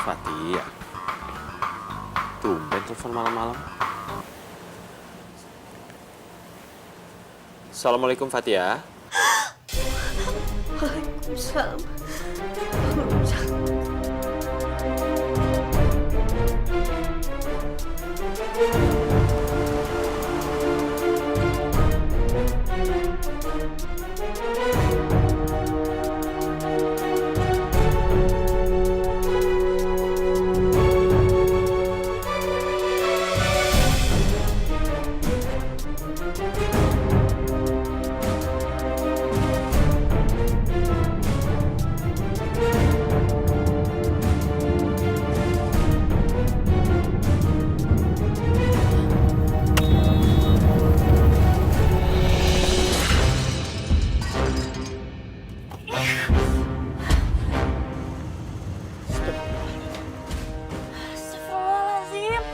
Fatia, tumben telepon malam-malam. Assalamualaikum Fatia. Waalaikumsalam. Astagfirullahaladzim.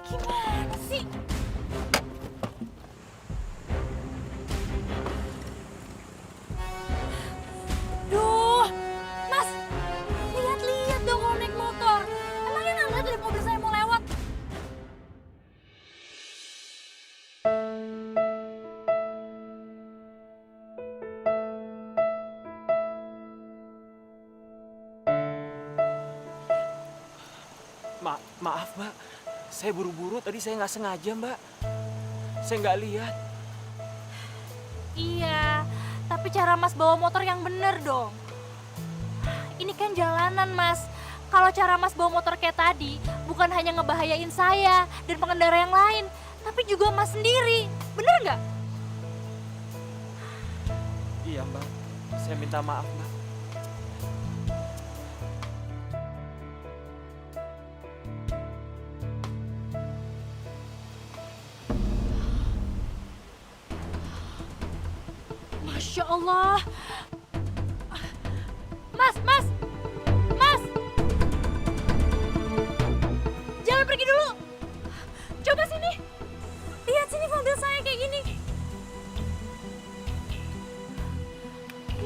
Gimana sih? Duh, Mas, lihat-lihat dong kalau naik motor. Emangnya nggak lihat dari mobil saya mau lewat? Maaf mbak, saya buru-buru tadi saya nggak sengaja mbak. Saya nggak lihat. Iya, tapi cara Mas bawa motor yang bener dong. Ini kan jalanan, Mas. Kalau cara Mas bawa motor kayak tadi, bukan hanya ngebahayain saya dan pengendara yang lain, tapi juga Mas sendiri. Bener nggak? Iya mbak, saya minta maaf mbak. Masya Allah. Mas, Mas, Mas. Jangan pergi dulu. Coba sini. Lihat sini mobil saya kayak gini.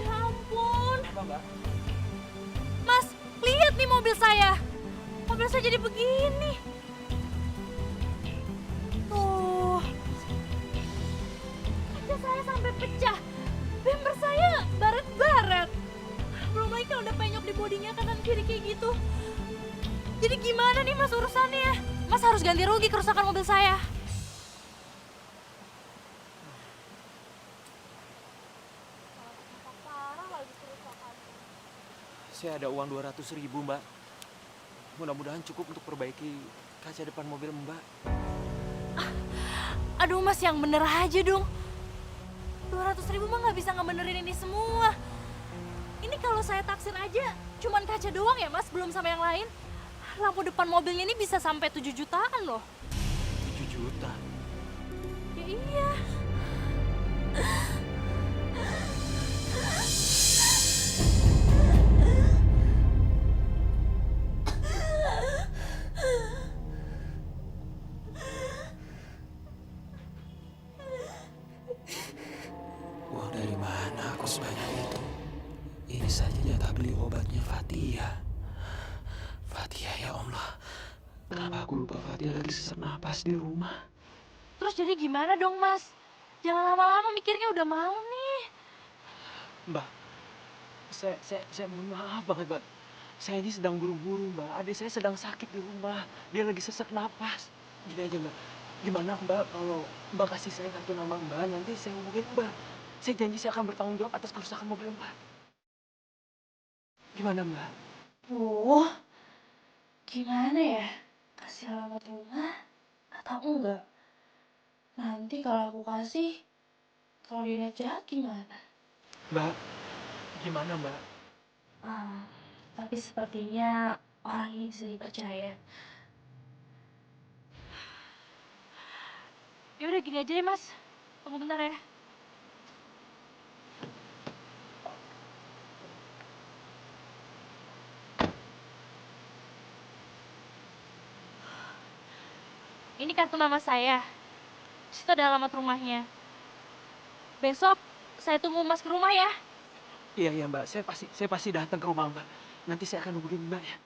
Ya ampun. Apa mbak? Mas, lihat nih mobil saya. Mobil saya jadi begini. Tuh. Kaca saya sampai pecah. Bemper saya baret-baret. Belum lagi kalau udah penyok di bodinya kanan kiri kayak gitu. Jadi gimana nih Mas urusannya? Mas harus ganti rugi kerusakan mobil saya. Saya ada uang 200.000 mbak. Mudah-mudahan cukup untuk perbaiki kaca depan mobil mbak. Aduh Mas, yang bener aja dong. 200.000 mah nggak bisa ngebenerin ini semua. Ini kalau saya taksir aja cuman kaca doang ya Mas, belum sama yang lain. Lampu depan mobilnya ini bisa sampai 7 jutaan loh. 7 juta. Ya iya. Uang dari mana aku sebanyak itu? Ini saja jatah beli obatnya Fatia. Fatia ya Allah. Kenapa aku lupa Fatia lagi sesak napas di rumah? Terus jadi gimana dong Mas? Jangan lama-lama mikirnya, udah malam nih. Mbak, saya mohon maaf banget, Mbak. Saya ini sedang buru-buru, Mbak. Adik saya sedang sakit di rumah. Dia lagi sesak napas. Gini aja, Mbak. Gimana, Mbak, kalau Mbak kasih saya kartu nama Mbak, nanti saya hubungin Mbak. Saya janji saya akan bertanggung jawab atas kerusakan mobil Mbak. Gimana, Mbak? Gimana ya? Kasih alamat rumah atau enggak? Nanti kalau aku kasih, kalau dia lihat jahat gimana? Mbak, gimana, Mbak? Tapi sepertinya orang ini bisa dipercaya. Ya udah gini aja deh Mas. Tunggu bentar ya. Ini kartu nama saya. Di situ ada alamat rumahnya. Besok saya tunggu Mas ke rumah ya. Iya, Mbak. Saya pasti datang ke rumah Mbak. Nanti saya akan hubungin Mbak ya.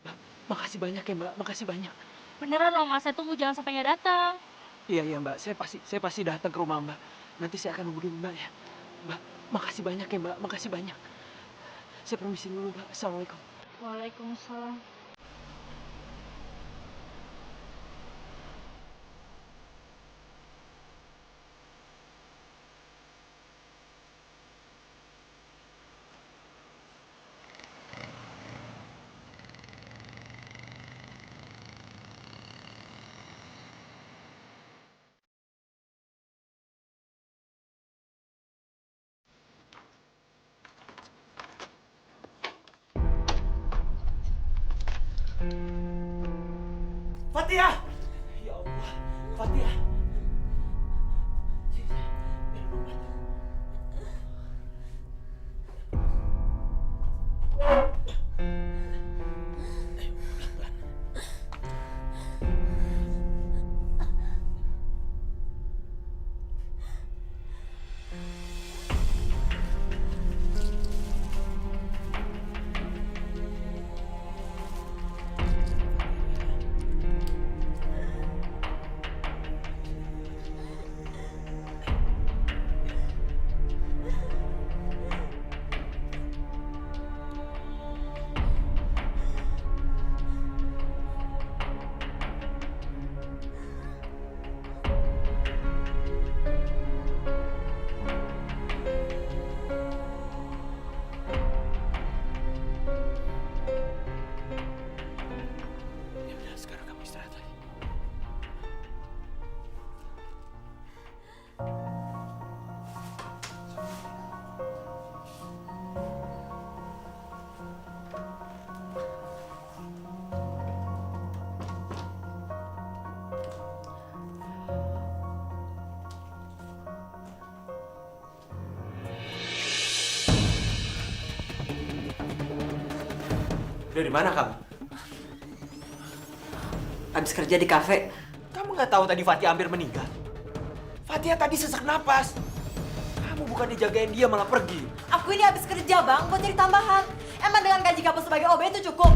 Mbak, makasih banyak ya Mbak, makasih banyak. Beneran loh mas, saya tunggu jangan sampai nggak datang. Iya iya Mbak, saya pasti datang ke rumah Mbak. Nanti saya akan hubungin Mbak ya. Mbak, makasih banyak ya Mbak, makasih banyak. Saya permisi dulu Mbak. Assalamualaikum. Waalaikumsalam. Fatia! Ya Allah, Fatia. Ya udah, sekarang kamu istirahat lagi. Dari mana kamu? Habis kerja di kafe. Kamu nggak tahu tadi Fatia hampir meninggal? Fatia tadi sesak napas. Kamu bukan dijagain dia malah pergi. Aku ini habis kerja bang, buat cari tambahan. Emang dengan gaji kamu sebagai OB itu cukup?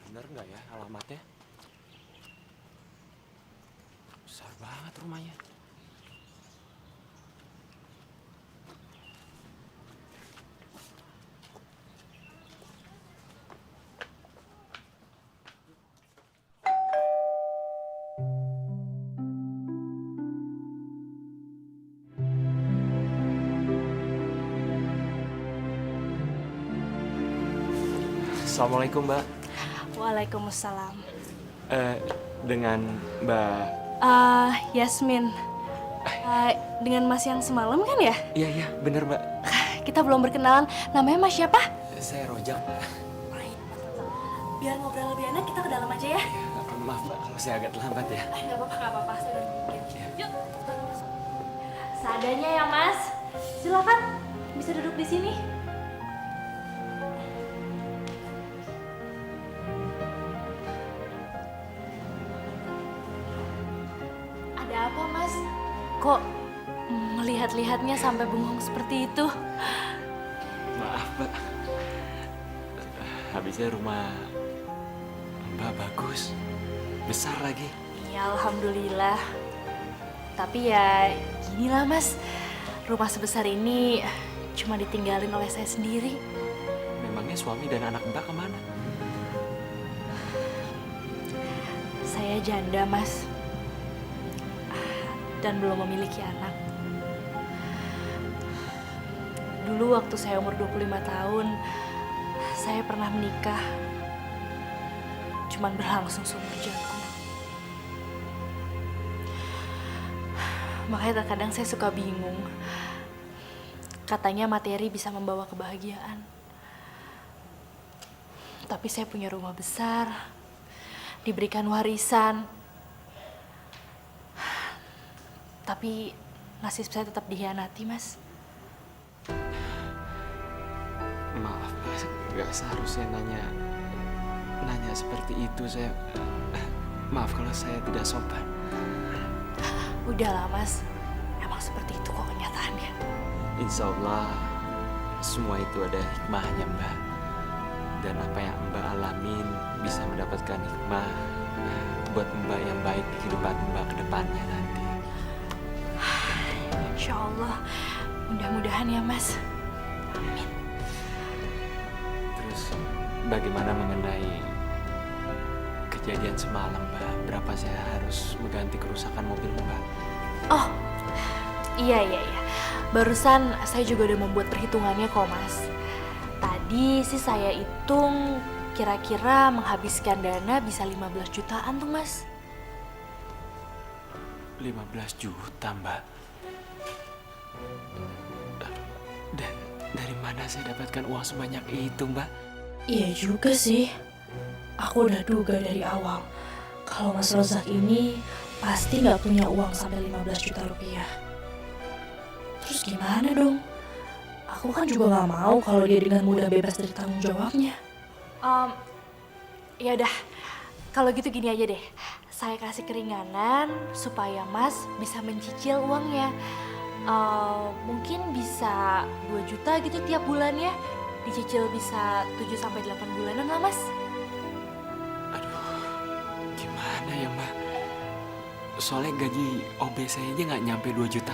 Bener nggak ya alamatnya? Besar banget rumahnya. Assalamualaikum Mbak. Waalaikumsalam. Dengan Mbak. Yasmin. Dengan mas yang semalam kan ya? Iya iya bener Mbak. Kita belum berkenalan. Namanya mas siapa? Saya Rojak. Biar ngobrol lebih enak kita ke dalam aja ya. Maaf Mbak kalau saya agak terlambat ya. Nggak apa-apa, nggak apa-apa. Saya udah nungguin. Yuk. Seadanya ya mas. Silakan. Bisa duduk di sini. Ada apa mas? Kok melihat-lihatnya sampai bengong seperti itu? Maaf Mbak. Habisnya rumah Mbak bagus. Besar lagi. Ya alhamdulillah. Tapi ya ginilah mas. Rumah sebesar ini cuma ditinggalin oleh saya sendiri. Memangnya suami dan anak Mbak kemana? Saya janda mas. dan belum memiliki anak. Dulu waktu saya umur 25 tahun, saya pernah menikah. Cuman berlangsung seumur jagung. Makanya terkadang saya suka bingung. Katanya materi bisa membawa kebahagiaan. Tapi saya punya rumah besar, diberikan warisan. Tapi nasib saya tetap dikhianati, Mas. Maaf, Mas. Gak seharusnya nanya seperti itu. Maaf kalau saya tidak sopan. Udahlah, Mas. Emang seperti itu kok kenyataannya. Insya Allah semua itu ada hikmahnya, Mbak. Dan apa yang Mbak alamin bisa mendapatkan hikmah buat Mbak yang baik di kehidupan Mbak ke depannya nanti. Insya Allah, mudah-mudahan ya, Mas. Amin. Terus bagaimana mengenai kejadian semalam, Mbak? Berapa saya harus mengganti kerusakan mobil Mbak? Oh, iya. Barusan saya juga udah membuat perhitungannya kok, Mas. Tadi sih saya hitung kira-kira menghabiskan dana bisa 15 jutaan tuh, Mas. 15 juta, Mbak. Dari mana saya dapatkan uang sebanyak itu, Mbak? Iya juga sih. Aku udah duga dari awal kalau Mas Rozak ini pasti nggak punya uang sampai 15 juta rupiah. Terus gimana dong? Aku kan juga nggak mau kalau dia dengan mudah bebas dari tanggung jawabnya. Ya udah, kalau gitu gini aja deh. Saya kasih keringanan supaya Mas bisa mencicil uangnya. Mungkin bisa 2 juta gitu tiap bulannya. Dicicil bisa 7-8 bulanan lah, Mas. Aduh, gimana ya, Mbak? Soalnya gaji OB saya aja nggak nyampe 2,5 juta,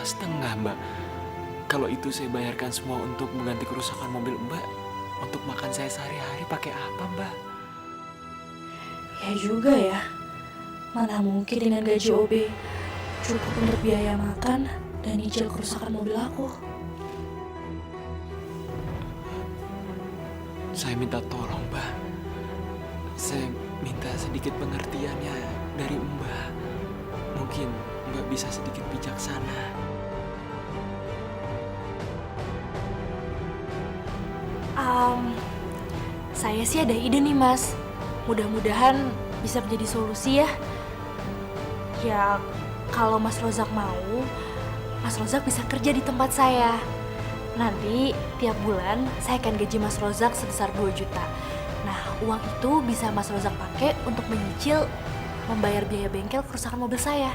Mbak. Kalau itu saya bayarkan semua untuk mengganti kerusakan mobil Mbak, untuk makan saya sehari-hari pakai apa, Mbak? Ya juga ya. Mana mungkin dengan gaji OB cukup untuk biaya makan dan nyicil kerusakan mobil aku. Saya minta tolong, Mbak. Saya minta sedikit pengertiannya dari Mbak. Mungkin Mbak bisa sedikit bijaksana. Saya sih ada ide nih, Mas. Mudah-mudahan bisa menjadi solusi ya. Ya, kalau Mas Rozak mau, Mas Rozak bisa kerja di tempat saya. Nanti tiap bulan saya akan gaji Mas Rozak sebesar 2 juta. Nah, uang itu bisa Mas Rozak pakai untuk menyicil membayar biaya bengkel kerusakan mobil saya.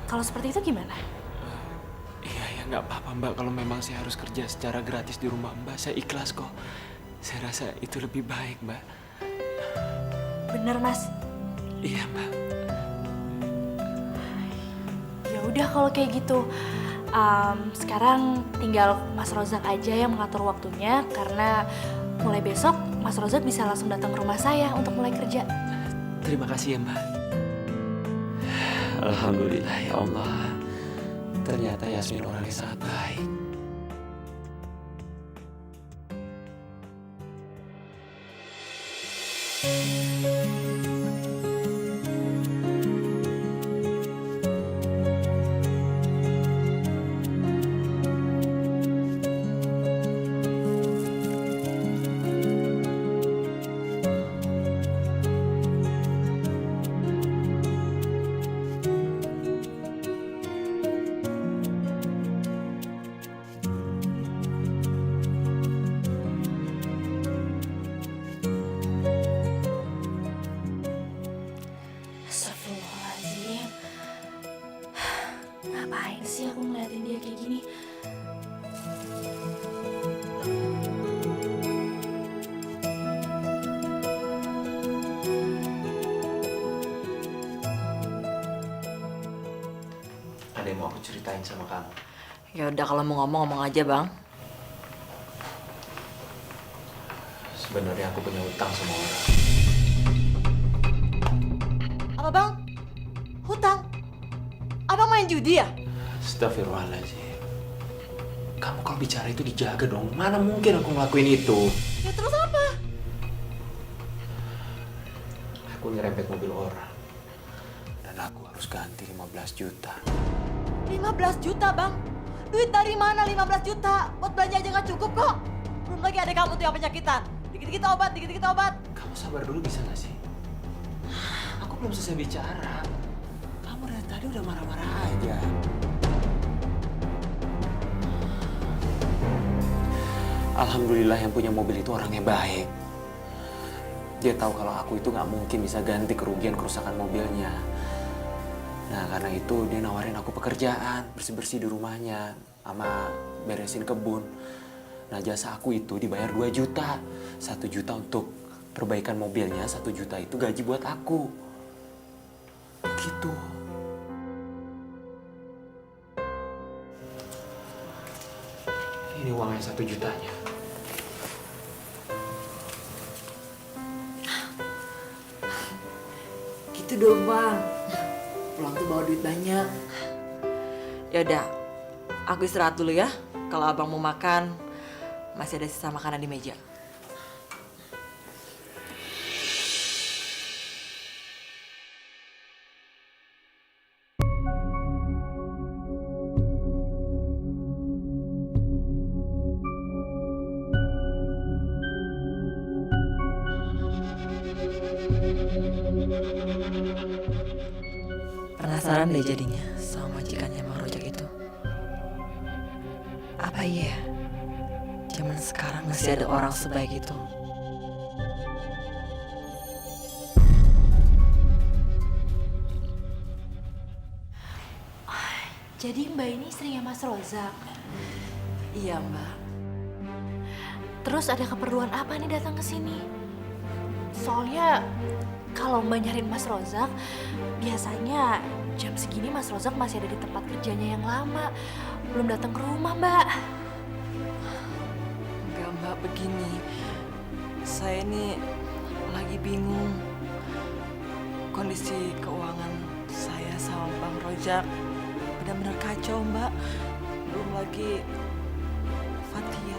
Kalau seperti itu gimana? Iya, nggak apa-apa, Mbak. Kalau memang saya harus kerja secara gratis di rumah Mbak, saya ikhlas kok. Saya rasa itu lebih baik, Mbak. Bener, Mas. Iya, Mbak. Ya udah kalau kayak gitu. Sekarang tinggal Mas Rozak aja yang mengatur waktunya, karena mulai besok Mas Rozak bisa langsung datang ke rumah saya untuk mulai kerja. Terima kasih ya, Mbak. Alhamdulillah ya Allah. Ternyata Yasmin orang yang sangat baik. Astagfirullahaladzim. Ngapain sih aku ngeliatin dia kayak gini? Ada yang mau aku ceritain sama kamu. Ya udah kalau mau ngomong aja, Bang. Sebenarnya aku punya utang sama orang. Apa, Bang? Hutang? Abang main main judi ya? Astagfirullahaladzim. Kamu kalau bicara itu dijaga dong. Mana mungkin aku ngelakuin itu? Ya terus apa? Aku nyerempet mobil orang. Dan aku harus ganti 15 juta. 15 juta bang? Duit dari mana 15 juta? Buat belanja aja nggak cukup kok. Belum lagi ada kamu tuh yang penyakitan. Dikit-dikit obat, dikit-dikit obat. Kamu sabar dulu bisa gak sih? Aku belum selesai bicara. Kamu dari tadi udah marah-marah aja. Alhamdulillah yang punya mobil itu orangnya baik. Dia tahu kalau aku itu nggak mungkin bisa ganti kerugian kerusakan mobilnya. Nah karena itu dia nawarin aku pekerjaan, bersih-bersih di rumahnya, sama beresin kebun. Nah jasa aku itu dibayar 2 juta. 1 juta untuk perbaikan mobilnya, 1 juta itu gaji buat aku. Gitu. Ini uangnya 1 jutanya. Gitu dong bang. Pulang tuh bawa duit banyak. Yaudah, aku istirahat dulu ya. Kalau abang mau makan, masih ada sisa makanan di meja. Penasaran deh jadinya sama majikannya Bang Rojak itu. Apa iya? Zaman sekarang masih ada orang sebaik itu. Jadi Mbak ini istrinya Mas Rozak. Iya mbak. Terus ada keperluan apa nih datang ke sini? Soalnya kalau Mbak nyariin Mas Rozak, biasanya jam segini Mas Rozak masih ada di tempat kerjanya yang lama. Belum datang ke rumah, Mbak. Enggak mbak, begini. Saya ini lagi bingung. Kondisi keuangan saya sama Bang Rojak benar-benar kacau mbak. Belum lagi Fatia,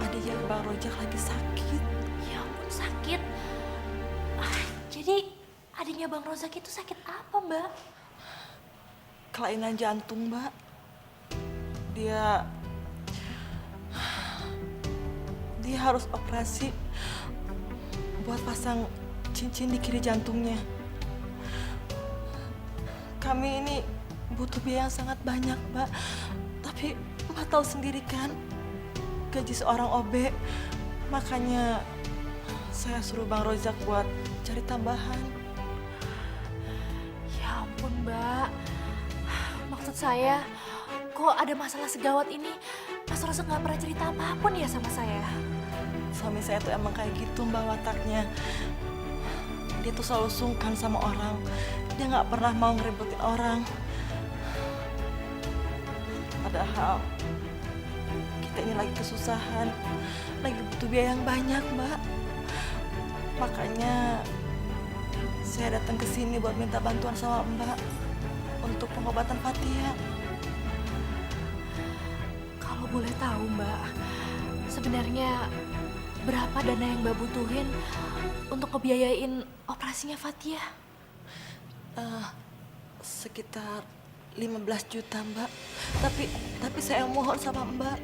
adiknya Bang Rojak lagi sakit. Ya ampun, sakit. Jadi adiknya Bang Rozak itu sakit apa, Mbak? Kelainan jantung mbak. Dia harus operasi buat pasang cincin di kiri jantungnya. Kami ini butuh biaya yang sangat banyak mbak. Tapi mbak tahu sendiri kan, gaji seorang OB. Makanya saya suruh Bang Rojak buat cari tambahan. Ya ampun, Mbak. Maksud saya, kok ada masalah segawat ini, Mas Rozak nggak pernah cerita apapun ya sama saya? Suami saya tuh emang kayak gitu mbak wataknya. Dia tuh selalu sungkan sama orang. Dia nggak pernah mau ngeributin orang. Padahal kita ini lagi kesusahan, lagi butuh biaya yang banyak mbak. Makanya saya datang ke sini buat minta bantuan sama mbak untuk pengobatan Fatia. Kalau boleh tahu, Mbak, sebenarnya berapa dana yang Mbak butuhin untuk ngebiayain operasinya Fatia? Sekitar 15 juta mbak. Tapi saya mohon sama mbak.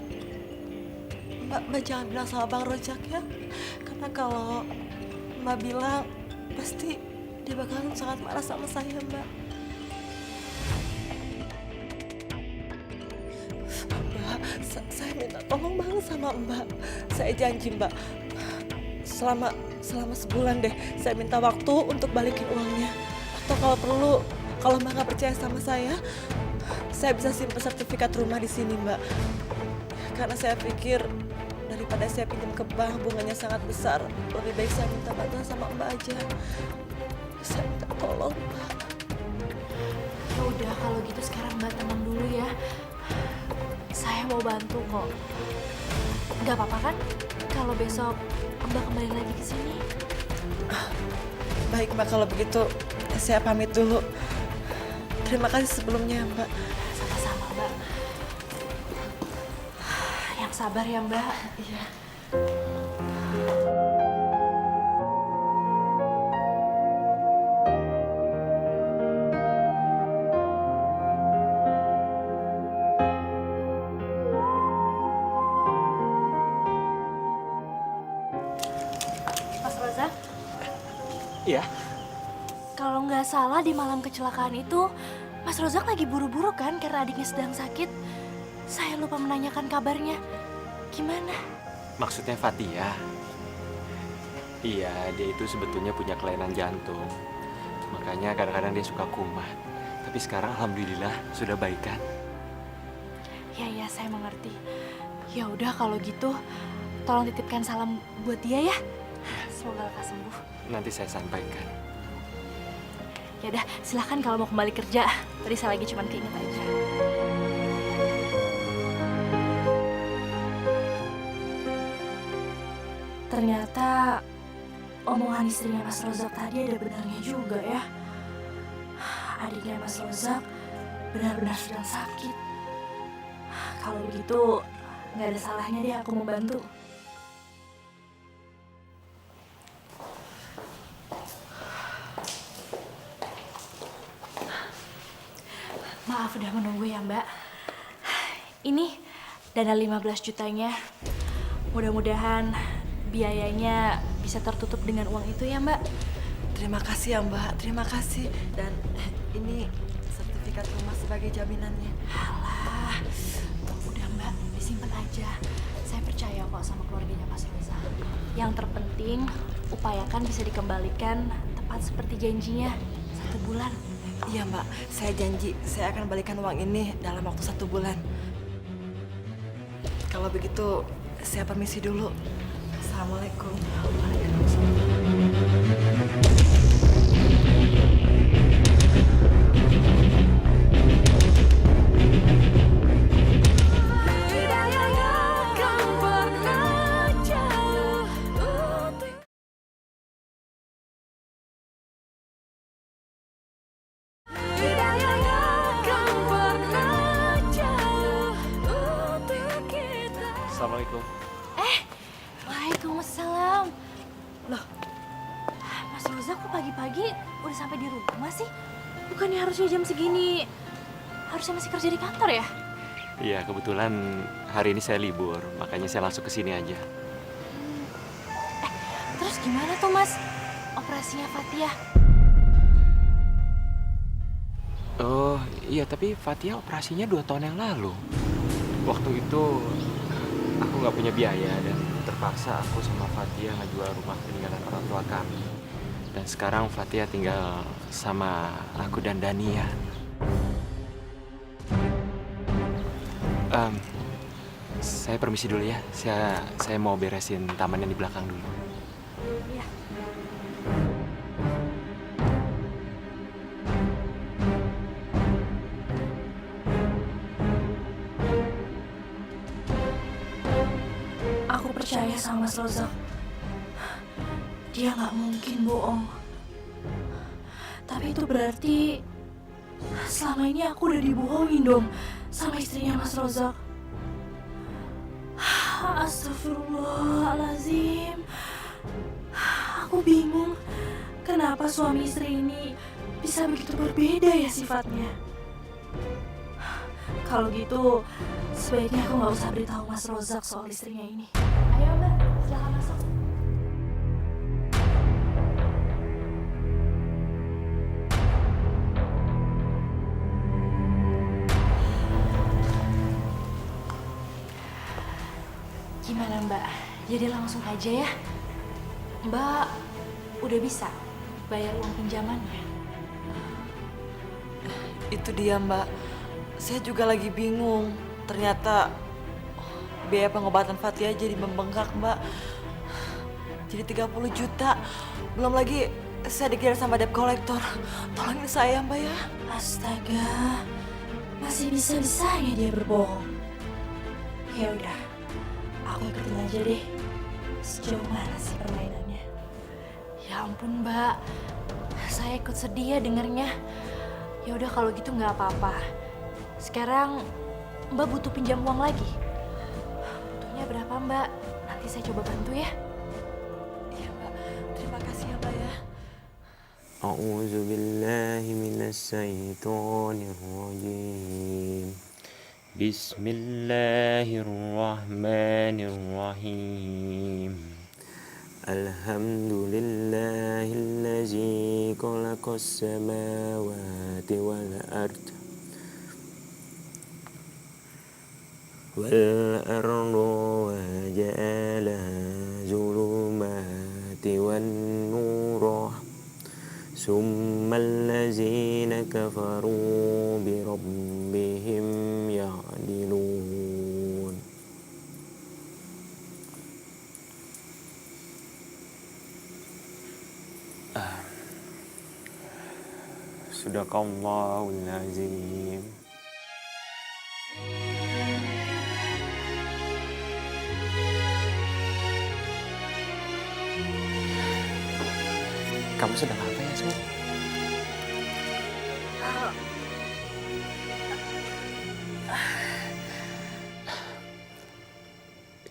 Mbak jangan bilang sama Bang Rojak ya. Karena kalau mbak bilang, pasti dia bakalan sangat marah sama saya mbak. Mbak, saya minta tolong banget sama mbak. Saya janji mbak, selama sebulan deh saya minta waktu untuk balikin uangnya. Atau kalau perlu, kalau mbak nggak percaya sama saya bisa simpan sertifikat rumah di sini mbak. Karena saya pikir daripada saya pinjam ke bank bunganya sangat besar, lebih baik saya minta bantuan sama mbak aja. Saya minta tolong mbak. Ya udah, kalau gitu sekarang Mbak tenang dulu ya. Saya mau bantu kok. Nggak apa-apa kan kalau besok Mbak kembali lagi ke sini? Baik mbak, kalau begitu saya pamit dulu. Terima kasih sebelumnya Mbak. Sama-sama, Mbak. Yang sabar ya, Mbak. Iya. Mas Rozak, Iya. kalau nggak salah di malam kecelakaan itu, Mas Rozak lagi buru-buru kan karena adiknya sedang sakit. Saya lupa menanyakan kabarnya. Gimana? Maksudnya Fatia? Iya, dia itu sebetulnya punya kelainan jantung. Makanya kadang-kadang dia suka kumat. Tapi sekarang alhamdulillah sudah baikan. Ya, saya mengerti. Ya udah kalau gitu, tolong titipkan salam buat dia ya. Semoga lekas sembuh. Nanti saya sampaikan. Ya udah, silahkan kalau mau kembali kerja. Tadi saya lagi cuman keinget aja. Ternyata omongan istrinya Mas Rozak tadi ada benarnya juga ya. Adiknya Mas Rozak benar-benar sedang sakit. Kalau begitu, nggak ada salahnya deh aku membantu. Maaf udah menunggu ya Mbak. Ini dana 15 jutanya. Mudah-mudahan biayanya bisa tertutup dengan uang itu ya Mbak. Terima kasih ya Mbak, terima kasih. Dan ini sertifikat rumah sebagai jaminannya. Alah, udah Mbak, disimpan aja. Saya percaya kok sama keluarganya Mas Rosa. Yang terpenting, upayakan bisa dikembalikan tepat seperti janjinya 1 bulan. Iya Mbak, saya janji saya akan balikan uang ini dalam waktu 1 bulan. Kalau begitu, saya permisi dulu. Assalamualaikum. Assalamualaikum. Waalaikumsalam. Loh, Mas Rosa kok pagi-pagi udah sampai di rumah sih? Bukannya harusnya jam segini harusnya masih kerja di kantor ya? Iya, kebetulan hari ini saya libur, makanya saya langsung ke sini aja. Terus gimana tuh Mas operasinya Fatia? Oh, iya, tapi Fatia operasinya 2 tahun yang lalu. Waktu itu aku nggak punya biaya dan terpaksa aku sama Fatia ngejual rumah peninggalan orang tua kami. Dan sekarang Fatia tinggal sama aku dan Dania. Saya permisi dulu ya. Saya mau beresin taman yang di belakang dulu. Iya. Aku percaya sama Mas Rozak. Dia nggak mungkin bohong. Tapi itu berarti selama ini aku udah dibohongin dong sama istrinya Mas Rozak. Astagfirullahaladzim. Aku bingung kenapa suami istri ini bisa begitu berbeda ya sifatnya. Kalau gitu, sebaiknya aku nggak usah beritahu Mas Rozak soal istrinya ini. Ayo Mbak, silahkan masuk. Gimana Mbak? Jadi langsung aja ya? Mbak udah bisa bayar uang pinjamannya? Itu dia Mbak, saya juga lagi bingung. Ternyata biaya pengobatan Fatia jadi membengkak Mbak. Jadi 30 juta. Belum lagi saya dikejar sama debt collector. Tolongin saya Mbak ya. Astaga, masih bisa-bisanya dia berbohong. Ya udah, aku ikutin aja deh. Sejauh mana sih permainannya? Ya ampun Mbak, saya ikut sedih ya dengernya. Ya udah kalau gitu nggak apa-apa. Sekarang Mbak butuh pinjam uang lagi. Butuhnya berapa Mbak? Nanti saya coba bantu ya. Iya Mbak, terima kasih ya Mbak ya. A'udzu billahi minasyaitonir rajim. Bismillahirrahmanirrahim. Alhamdulillahillazi khalaqas samawati wal ard wal arda wa ja'ala zulumati wan nura summal ladzina kafaru bi rabbihim ya'dilun. Sadaqallahul azim. Kamu sedang apa ya, Yasmin?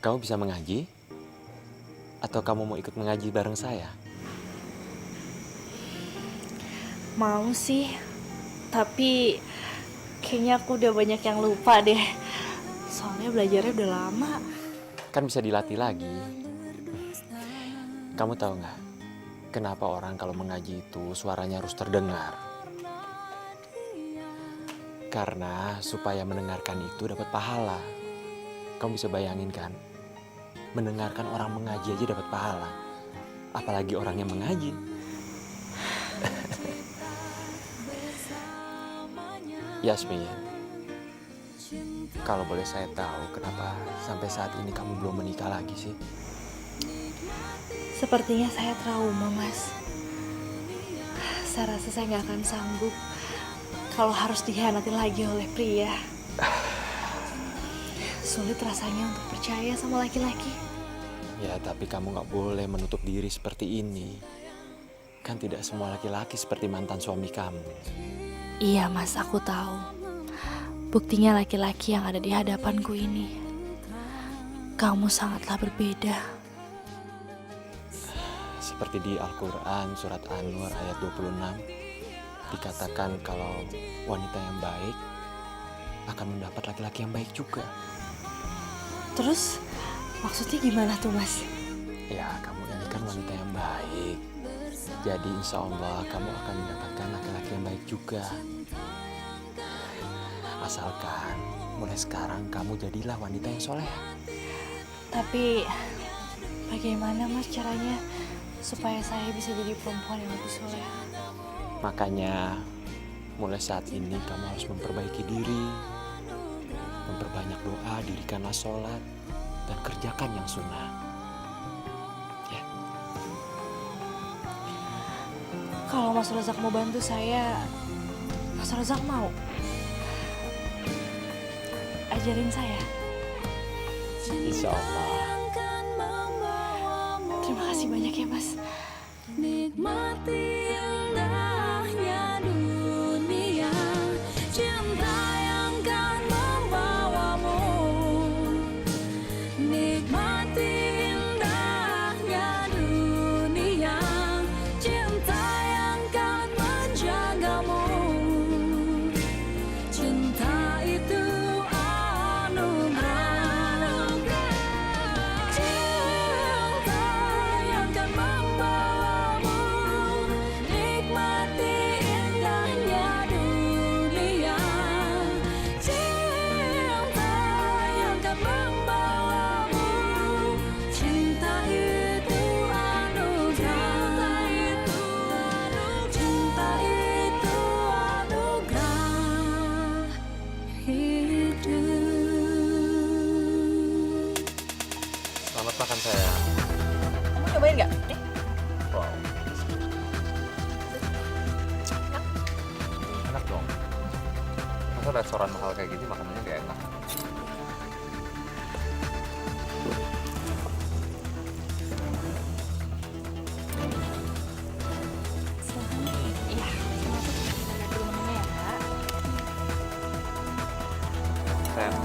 Kamu bisa mengaji? Atau kamu mau ikut mengaji bareng saya? Mau sih, tapi kayaknya aku udah banyak yang lupa deh. Soalnya belajarnya udah lama. Kan bisa dilatih lagi. Kamu tahu nggak? Kenapa orang kalau mengaji itu suaranya harus terdengar? Karena supaya mendengarkan itu dapat pahala. Kamu bisa bayangin kan? Mendengarkan orang mengaji aja dapat pahala. Apalagi orang yang mengaji. Yasmin, kalau boleh saya tahu kenapa sampai saat ini kamu belum menikah lagi sih? Sepertinya saya trauma, Mas. Saya rasa saya nggak akan sanggup kalau harus dikhianati lagi oleh pria. Sulit rasanya untuk percaya sama laki-laki. Ya, tapi kamu nggak boleh menutup diri seperti ini. Kan tidak semua laki-laki seperti mantan suami kamu. Iya, Mas, aku tahu. Buktinya laki-laki yang ada di hadapanku ini. Kamu sangatlah berbeda. Seperti di Al-Quran surat An-Nur ayat 26 dikatakan kalau wanita yang baik akan mendapat laki-laki yang baik juga. Terus maksudnya gimana tuh, Mas? Ya, kamu ini kan wanita yang baik. Jadi insya Allah kamu akan mendapatkan laki-laki yang baik juga. Asalkan mulai sekarang kamu jadilah wanita yang soleh. Tapi bagaimana, Mas, caranya supaya saya bisa jadi perempuan yang lebih soleh? Makanya mulai saat ini kamu harus memperbaiki diri, memperbanyak doa, dirikanlah sholat, dan kerjakan yang sunnah. Ya. Kalau Mas Razak mau bantu saya, Mas Razak mau ajarin saya. Insya Allah. Terima kasih banyak ya, Mas. Nikmati indahnya dunia, cinta yang kan membawamu. Nikmati indahnya dunia, cinta yang kan menjagamu. Cinta itu anugerah, cinta yang kan membawamu. Nikmati indahnya dunia, cinta yang kan membawamu. Cinta itu anugerah, cinta itu anugerah hidup. Selamat makan sayang. Kamu nyobain nggak? Wow. Enak dong. Masa restoran mahal kayak gini makanannya gak enak? Iya, kita lihat dulu menunya ya. Sayang,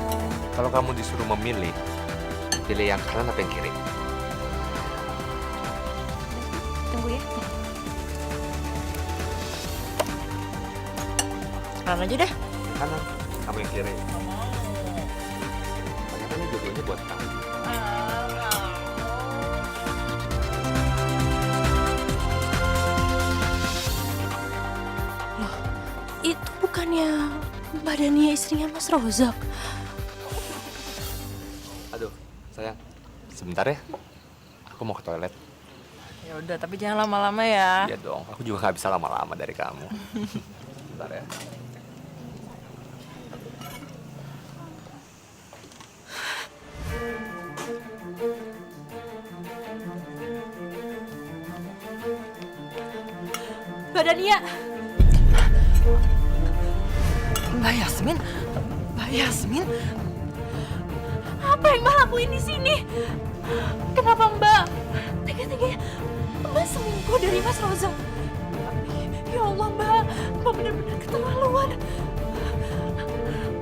kalau kamu disuruh memilih, pilih yang kanan apa yang kiri? Tunggu ya. Kanan aja deh. Kanan, kamu yang kiri. Ternyata jodohnya buat kamu. Itu bukannya Mbak Dania istrinya Mas Rozak? Aduh, sayang, sebentar ya. Aku mau ke toilet. Ya udah, tapi jangan lama-lama ya. Iya dong, aku juga nggak bisa lama-lama dari kamu. Bentar ya. Mbak Dania, Mbak Yasmin, Mbak Yasmin, apa yang Mbak lakuin di sini? Kenapa Mbak tega-teganya Mbak selingkuh dari Mas Rozak? Ya Allah Mbak benar-benar keterlaluan.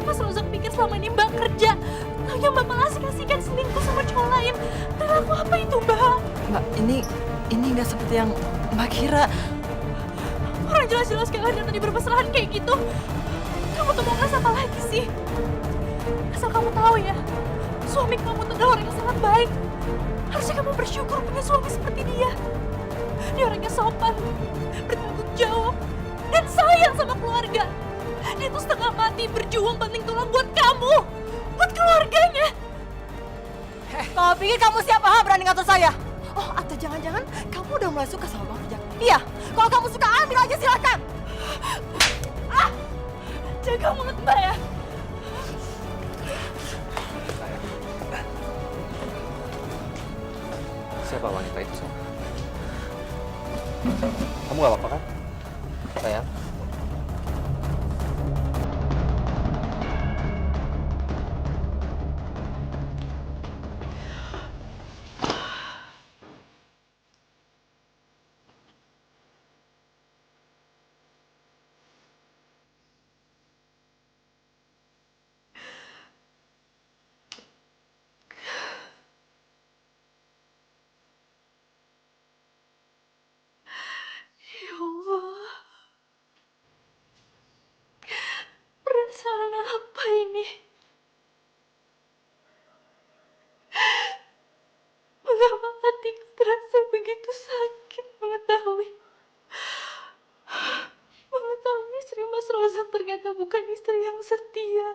Mas Rozak pikir selama ini Mbak kerja, taunya Mbak malah asik-asikan selingkuh sama cowok lain. Perilaku apa itu Mbak? Mbak, ini nggak seperti yang Mbak kira. Orang jelas-jelas kalian yang tadi bermesraan kayak gitu. Kamu tuh mau ngasih apa lagi sih? Asal kamu tahu ya, suami kamu tuh adalah orang yang sangat baik. Harusnya kamu bersyukur punya suami seperti dia. Dia orangnya sopan, bertanggung jawab, dan sayang sama keluarga. Dia tuh setengah mati berjuang banting tulang buat kamu, buat keluarganya. Kau pikir kamu siapa, ha? Berani ngatur saya? Oh, atau jangan-jangan kamu udah mulai suka sama Bang Rijak? Iya, kalau kamu suka ambil aja silakan. Jaga mulut Mbak ya. Siapa wanita itu, sayang? Kamu gak apa-apa kan? Sayang? Ya Allah. Perasaan apa ini? Mengapa hatiku terasa begitu sakit mengetahui istri Mas Rozak ternyata bukan istri yang setia.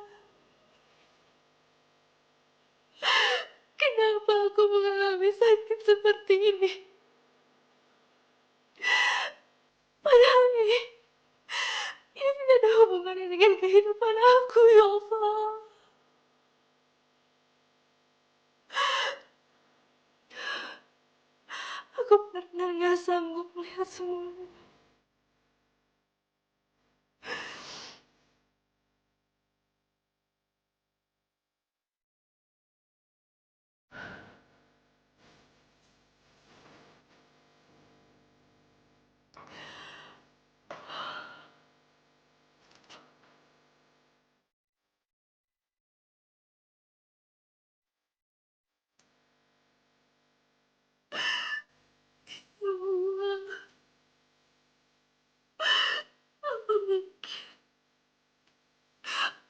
Kenapa aku mengalami sakit seperti ini? Padahal ini tidak ada hubungannya dengan kehidupan aku, ya Allah. Aku benar-benar gak sanggup melihat semuanya. Ya Allah, apa mungkin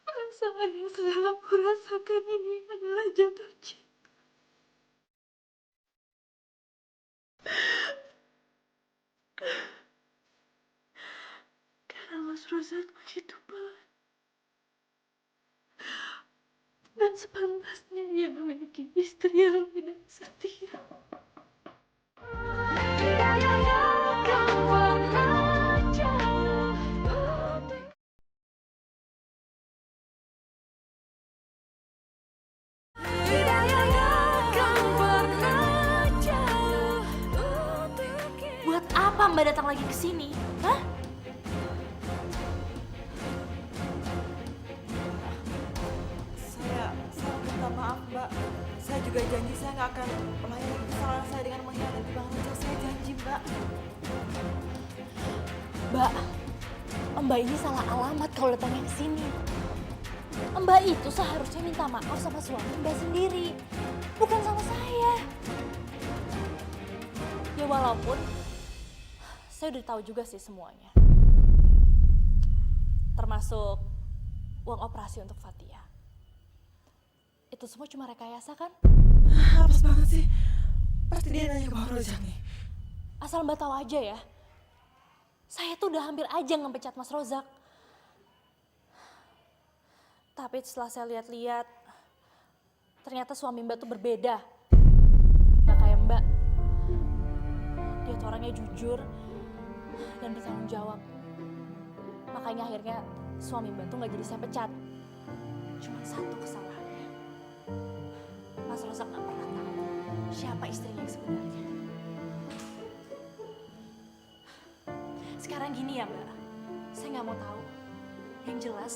perasaan yang sedang aku rasakan ini adalah jatuh cinta? Karena Mas Rozak begitu baik dan sepantasnya dia memiliki istri yang tidak setia. Buat apa Mbak datang lagi ke sini? Hah? Saya minta maaf, Mbak. Saya juga janji saya nggak akan melayani kesalahan saya dengan mengkhianati Bang Rijal. Saya janji, Mbak. Mbak ini salah alamat kalau datangnya ke sini. Mbak itu seharusnya minta maaf sama suami Mbak sendiri, bukan sama saya. Ya walaupun saya udah tahu juga sih semuanya. Termasuk uang operasi untuk Fatia. Itu semua cuma rekayasa kan? Apes banget sih. Pasti dia nanya ke Bang Rozak nih. Asal Mbak tahu aja ya. Saya tuh udah hampir aja ngepecat Mas Rozak. Tapi setelah saya lihat-lihat, ternyata suami Mbak tuh berbeda. Gak kayak Mbak. Dia tuh orangnya jujur dan bertanggung jawab. Makanya akhirnya suami Mbak tuh gak jadi saya pecat. Cuma satu kesalahannya. Mas Rozak gak pernah tahu siapa istrinya yang sebenarnya. Sekarang gini ya Mbak, saya nggak mau tahu. Yang jelas,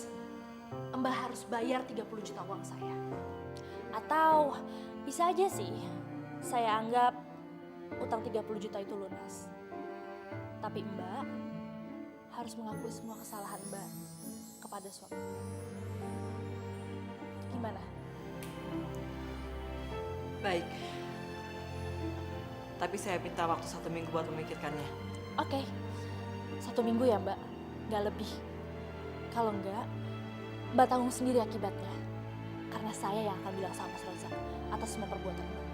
Mbak harus bayar 30 juta uang saya. Atau bisa aja sih, saya anggap utang 30 juta itu lunas. Tapi Mbak harus mengakui semua kesalahan Mbak kepada suami. Gimana? Baik. Tapi saya minta waktu 1 minggu buat memikirkannya. Oke, 1 minggu ya Mbak, nggak lebih. Kalau enggak, Mbak tanggung sendiri akibatnya. Karena saya yang akan bilang sama Mas Rozak atas semua perbuatan Mbak.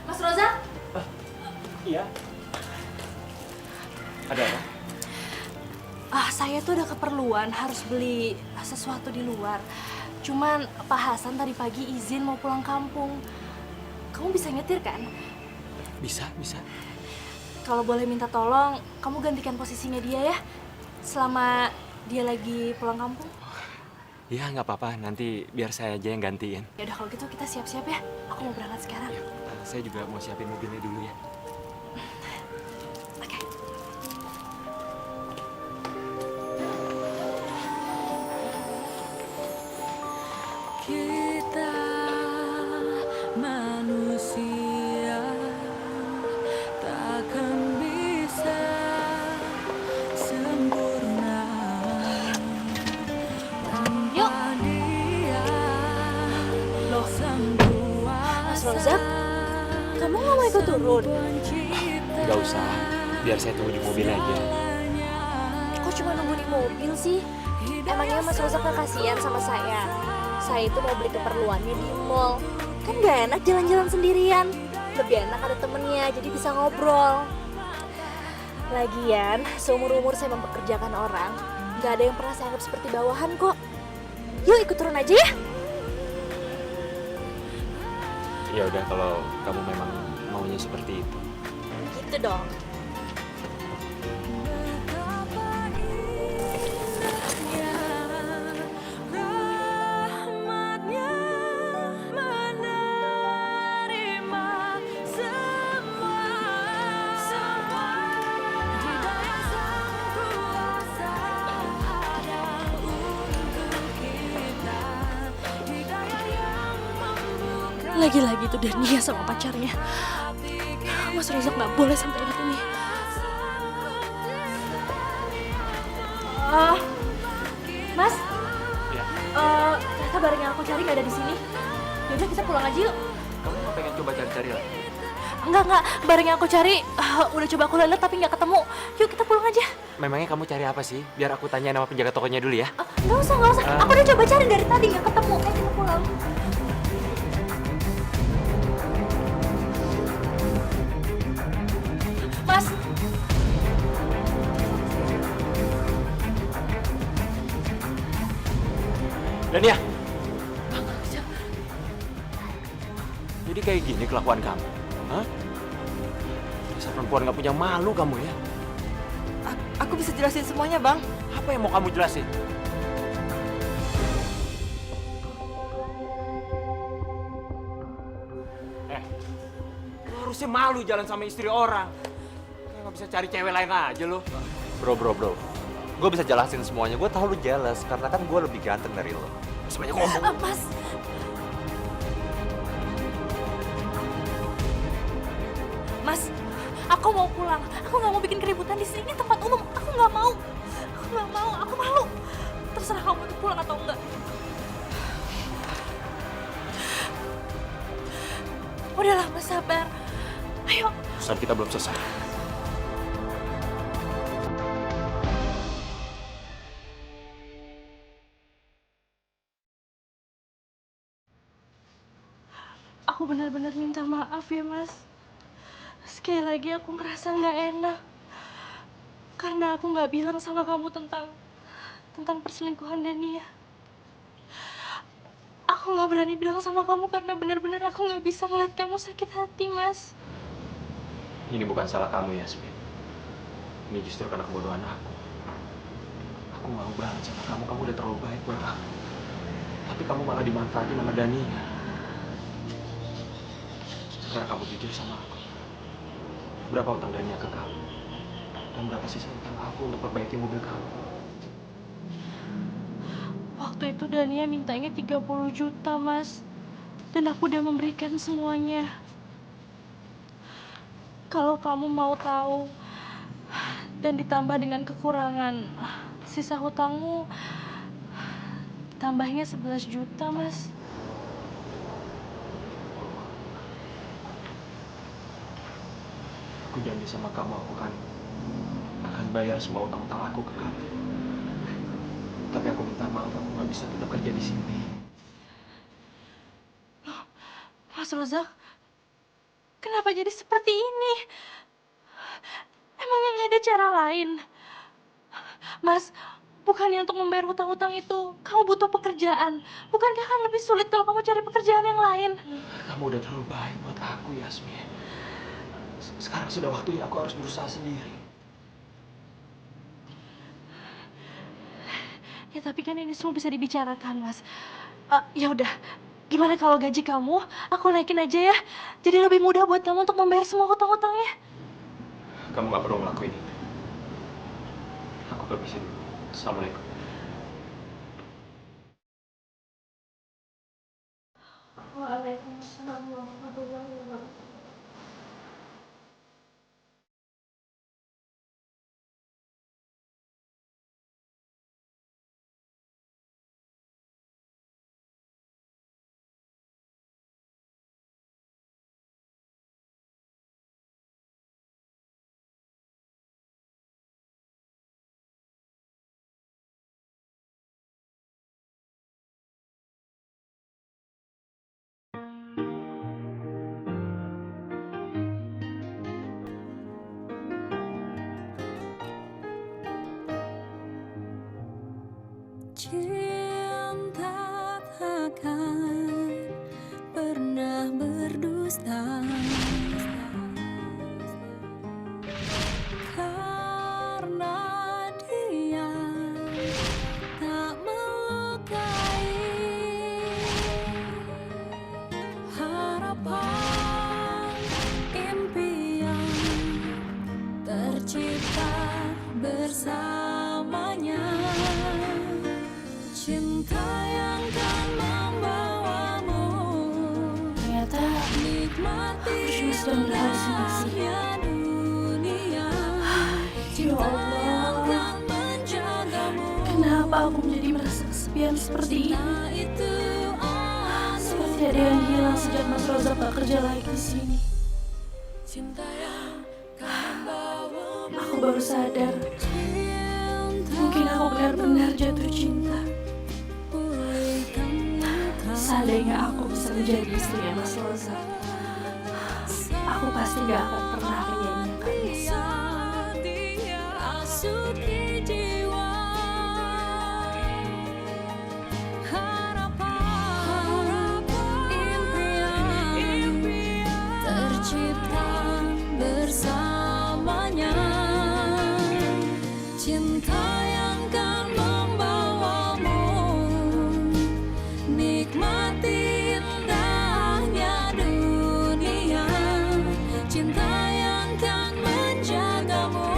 Mas Rozak? Iya. Ada apa? Saya tuh ada keperluan harus beli sesuatu di luar. Cuman Pak Hasan tadi pagi izin mau pulang kampung. Kamu bisa nyetir kan? Bisa, bisa. Kalau boleh minta tolong, kamu gantikan posisinya dia ya. Selama dia lagi pulang kampung. Ya nggak apa-apa, nanti biar saya aja yang gantiin. Ya udah kalau gitu kita siap-siap ya. Aku mau berangkat sekarang. Ya, saya juga mau siapin mobilnya dulu ya. Oke. Kita manusia takkan bisa sempurna Yuk. tanpa dia Loh, sang Mas Rozak, kamu nggak mau ikut turun? Nggak usah, biar saya tunggu di mobil aja. Kok cuma nunggu di mobil sih? Emangnya Mas Rozak gak kasihan sama saya? Saya itu mau beli keperluannya di mall. Kan gak enak jalan-jalan sendirian. Lebih enak ada temennya, jadi bisa ngobrol. Lagian, seumur-umur saya mempekerjakan orang, gak ada yang pernah saya anggap seperti bawahan kok. Yuk ikut turun aja ya. Ya udah kalau kamu memang maunya seperti itu. Gitu dong. rahmatnya menerima semua hidayah sang kuasa ada untuk kita hidayah yang membuka Lagi-lagi tuh Dania sama pacarnya. Mas Rozak nggak boleh sampai ingat ini. Mas, Ya. ternyata barang yang aku cari nggak ada di sini. Yaudah kita pulang aja yuk. Kamu nggak pengen coba cari-cari lah? Enggak, barang yang aku cari udah coba aku lihat tapi nggak ketemu. Yuk kita pulang aja. Memangnya kamu cari apa sih? Biar aku tanya nama penjaga tokonya dulu ya. Nggak usah. Aku udah coba cari dari tadi nggak ketemu. Ayo kita pulang. Mas, Dania! Jadi kayak gini kelakuan kamu? Hah? Dasar perempuan nggak punya malu kamu ya? Aku bisa jelasin semuanya, Bang. Apa yang mau kamu jelasin? Lo harusnya malu jalan sama istri orang. Kayak nggak bisa cari cewek lain aja lo. Bro. Gue bisa jelasin semuanya. Gue tahu lu jealous karena kan gue lebih ganteng dari lo. Sebanyak ngomong. Mas. Mas, aku mau pulang. Aku nggak mau bikin keributan di sini. Ini tempat umum. Aku nggak mau. urusan kita belum selesai. Aku benar-benar minta maaf ya, Mas. Sekali lagi aku ngerasa nggak enak. Karena aku nggak bilang sama kamu tentang perselingkuhan Dania. Aku nggak berani bilang sama kamu karena benar-benar aku nggak bisa ngeliat kamu sakit hati, Mas. Ini bukan salah kamu, Yasmin. Ini justru karena kebodohan aku. Aku mau banget sama kamu. Kamu udah terlalu baik buat aku. Tapi kamu malah dimanfaatin sama Dania. Sekarang kamu jujur sama aku. Berapa utang Dania ke kamu? Dan berapa sisa utang aku untuk perbaiki mobil kamu? Waktu itu Dania mintanya 30 juta, Mas. Dan aku udah memberikan semuanya. Kalau kamu mau tahu dan ditambah dengan kekurangan sisa hutangmu, tambahnya 11 juta, Mas. Aku janji sama kamu, aku akan bayar semua utang-utang aku ke kamu. Tapi aku minta maaf, aku nggak bisa tetap kerja di sini. Mas Rozak, kenapa jadi seperti ini? Emangnya nggak ada cara lain? Mas, bukannya untuk membayar hutang-hutang itu, kamu butuh pekerjaan. Bukankah akan lebih sulit kalau kamu cari pekerjaan yang lain? Kamu udah terlalu baik buat aku, Yasmin. Sekarang sudah waktunya aku harus berusaha sendiri. Ya tapi kan ini semua bisa dibicarakan, Mas. Ya udah, gimana kalau gaji kamu aku naikin aja ya? Jadi lebih mudah buat kamu untuk membayar semua hutang-hutangnya. Kamu nggak perlu ngelakuin itu. Aku permisi dulu. Assalamualaikum. Waalaikumsalam warahmatullahi wabarakatuh. Cinta takkan pernah berdusta, karena dia tak melukai harapan impian tercipta bersamanya. Cinta yang kan membawamu Ternyata nikmati aku cuma sedang berhalusinasi. indahnya dunia. Ya Cinta yang Allah, kan menjagamu. kenapa aku menjadi merasa kesepian seperti ini? Cinta itu Seperti ada yang hilang sejak Mas Rozak tak kerja lagi di sini. cinta yang kan membawamu. Aku baru sadar, mungkin aku benar-benar jatuh cinta. Seandainya aku bisa menjadi istrinya Mas Rozak, aku pasti gak akan pernah menyanyiakan Messi. Dia rasuki jiwa, harapan impian tercipta bersamanya. Cinta yang kan membawamu nikmati indahnya dunia. Cinta yang kan menjagamu.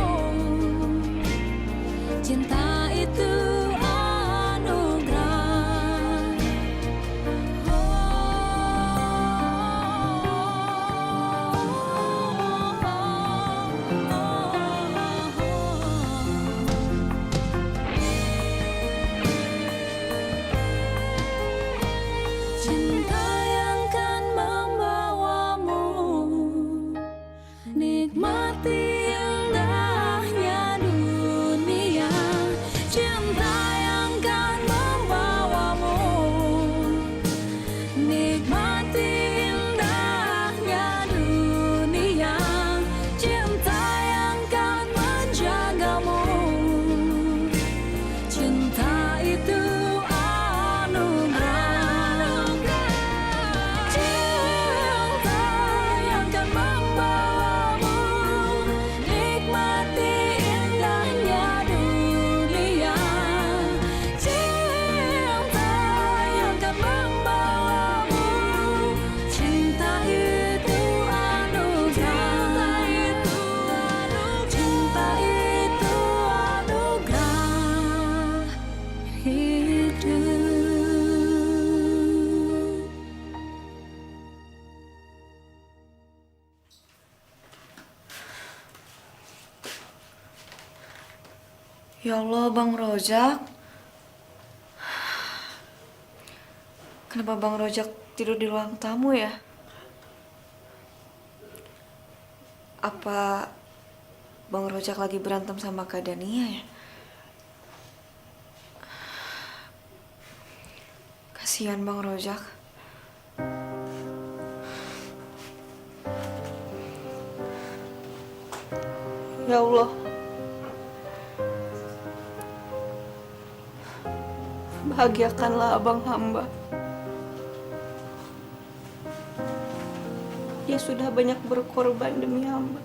Cinta itu anugerah. Cinta yang kan membawamu nikmati Ya Allah, Bang Rojak. Kenapa Bang Rojak tidur di ruang tamu ya? Apa Bang Rojak lagi berantem sama Kak Dania ya? Kasihan Bang Rojak. Ya Allah. Bahagiakanlah abang hamba. Dia sudah banyak berkorban demi hamba.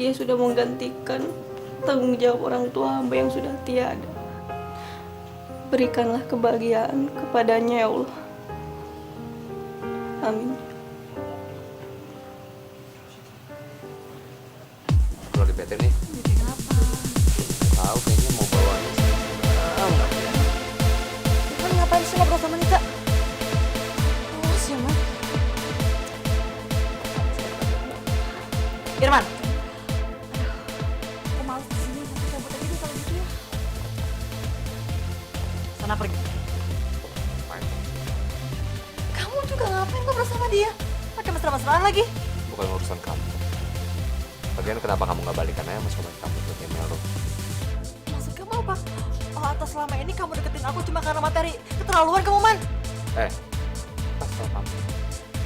Dia sudah menggantikan tanggung jawab orang tua hamba yang sudah tiada. Berikanlah kebahagiaan kepadanya ya Allah. Amin. Aku lagi bete nih. Bete kenapa? Tahu kayaknya mau bawaannya. Irfan ngapain sih ngobrol sama Nika? Awas ya, Man. Irfan. Aku males di sini, aku cabut aja deh kalau gitu ya. Sana pergi. Kamu juga ngapain ngobrol sama dia? Pakai mesra-mesraan lagi. Bukan urusan kamu. Lagian kenapa kamu nggak balikan aja sama kamu ke email lo? Maksud kamu apa? Oh, atau selama ini kamu deketin aku cuma karena materi? Keterlaluan kamu, Man. Pasal kamu.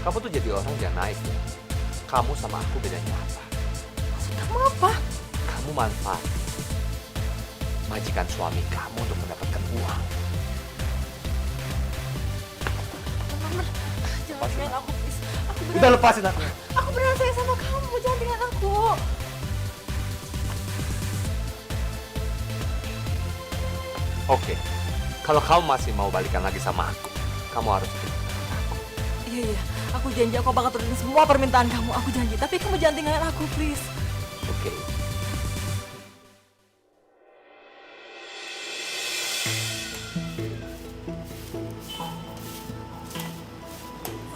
Kamu tuh jadi orang yang naik ya. Kamu sama aku bedanya apa? Maksud kamu apa? Kamu manfaat majikan suami kamu untuk mendapatkan uang. Man, jangan tinggalin aku, please. Aku Udah beneran, lepasin aku. aku beneran sayang sama kamu. Jangan tinggalin aku. Oke, kalau kamu masih mau balikan lagi sama aku, kamu harus ikut. Iya, iya. Aku janji aku bakal turutin semua permintaan kamu. Aku janji. Tapi kamu jangan tinggalin aku, please. Oke.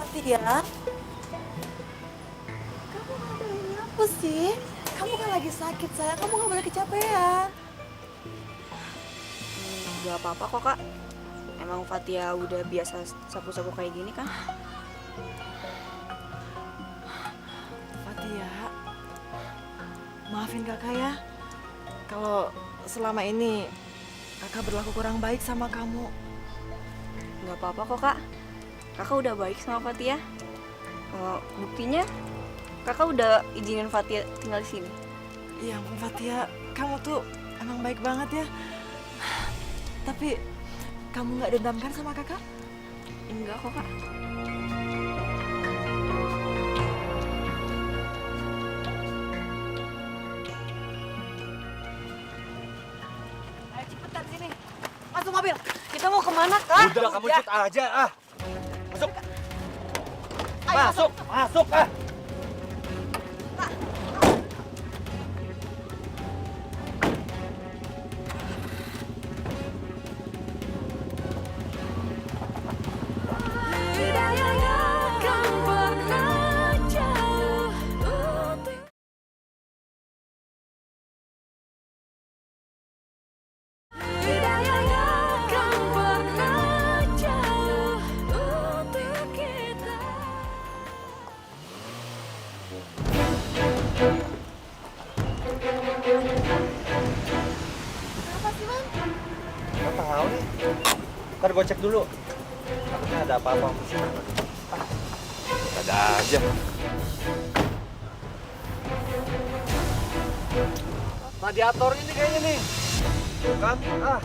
Fatia, kamu ngapain apa sih? Kamu kan lagi sakit, sayang. Kamu gak boleh kecapean. Gak apa-apa kok, Kak. Emang Fatia udah biasa sapu-sapu kayak gini kan? Fatia, maafin kakak ya. Kalau selama ini kakak berlaku kurang baik sama kamu. Gak apa-apa kok, Kak. Kakak udah baik sama Fatia. Buktinya, kakak udah izinin Fatia tinggal di sini. Ya ampun Fatia, kamu tuh emang baik banget ya. Tapi kamu nggak dendam kan sama kakak? Enggak kok, Kak. Ayo cepetan sini. Masuk mobil. Kita mau kemana, Kak? Udah kamu ikut aja ah. Masuk. Ayo, Masuk, masuk ah. Nggak tahu nih. Ntar gue cek dulu. Takutnya ada apa-apa. Ada aja. Radiator ini kayaknya nih. Tuh kan? Ah.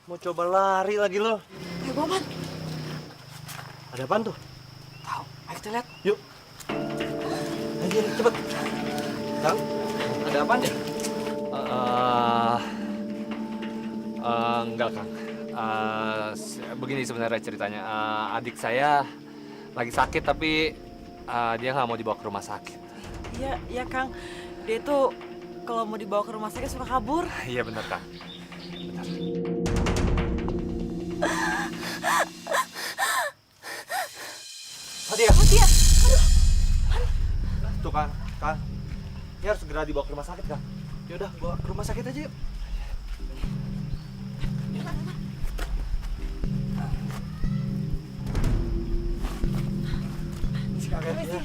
Mau coba lari lagi lo. Ayo Boman. Ada apaan tuh? Tahu, ayo kita lihat. Yuk. Ayo, cepet. Kang, ada apaan ya? Enggak, Kang. Begini sebenarnya ceritanya. Adik saya lagi sakit tapi dia nggak mau dibawa ke rumah sakit. Iya, iya Kang. Dia tuh kalau mau dibawa ke rumah sakit suka kabur. Iya benar, Kang. Benar. Fatia. Fatia, Tuh Kang, Kang. Ini harus segera dibawa ke rumah sakit, Kang. Yaudah, bawa ke rumah sakit aja yuk. Ya.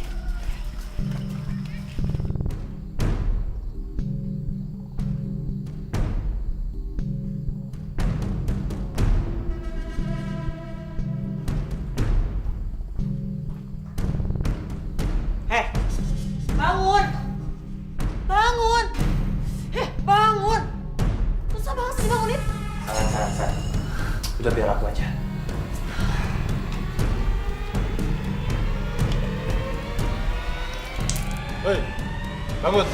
bangun! Bangun! Bangun! Susah banget sih dibangunin. Sayang. Udah biar aku aja. Hei, bangun.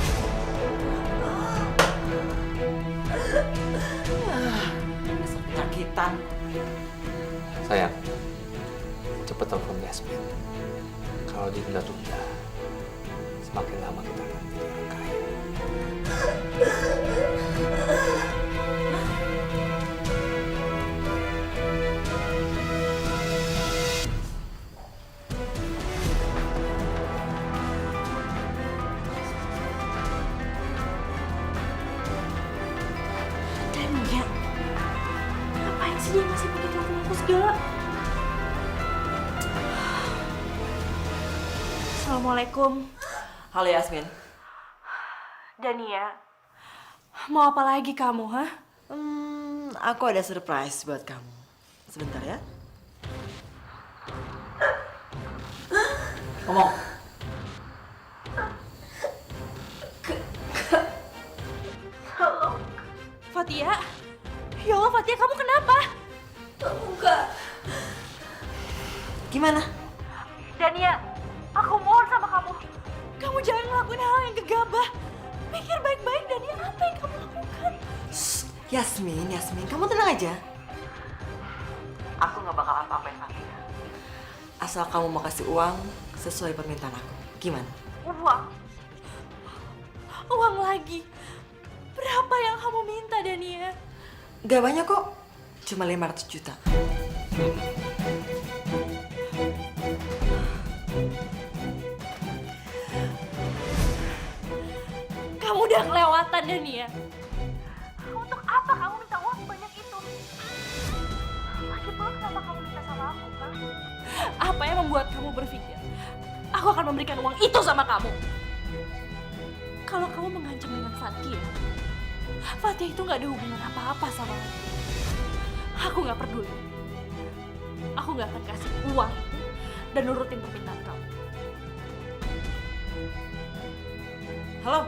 Dasar penyakitan. Sayang, cepet telepon Yasmin. Kalau dia tunda-tunda, semakin lama kita akan jadi orang kaya. Dania, ngapain sih dia masih pakai telepon aku segala? Assalamualaikum. Halo Yasmin. Dania, mau apa lagi kamu, hah? Aku ada surprise buat kamu. Sebentar ya. Ngomong. Fatia? Ya Allah, Fatia, kamu kenapa? Enggak. Gimana? Dania, aku mohon sama kamu. Kamu jangan ngelakuin hal yang gegabah. Pikir baik-baik, Dania, apa yang kamu lakukan? Yasmin, kamu tenang aja. Aku nggak bakal apa-apain Fatia. Asal kamu mau kasih uang sesuai permintaan aku. Gimana? Uang? Uang lagi? Berapa yang kamu minta, Dania? Gak banyak kok. Cuma 500 juta. Kamu udah kelewatan, Dania. Untuk apa kamu minta uang sebanyak itu? Lagi pula kenapa kamu minta sama aku, kan? Apa yang membuat kamu berpikir aku akan memberikan uang itu sama kamu? Kalau kamu mengancam dengan Fatia itu nggak ada hubungan apa-apa sama aku. Aku nggak peduli. Aku nggak akan kasih uang itu dan nurutin permintaan kamu. Halo?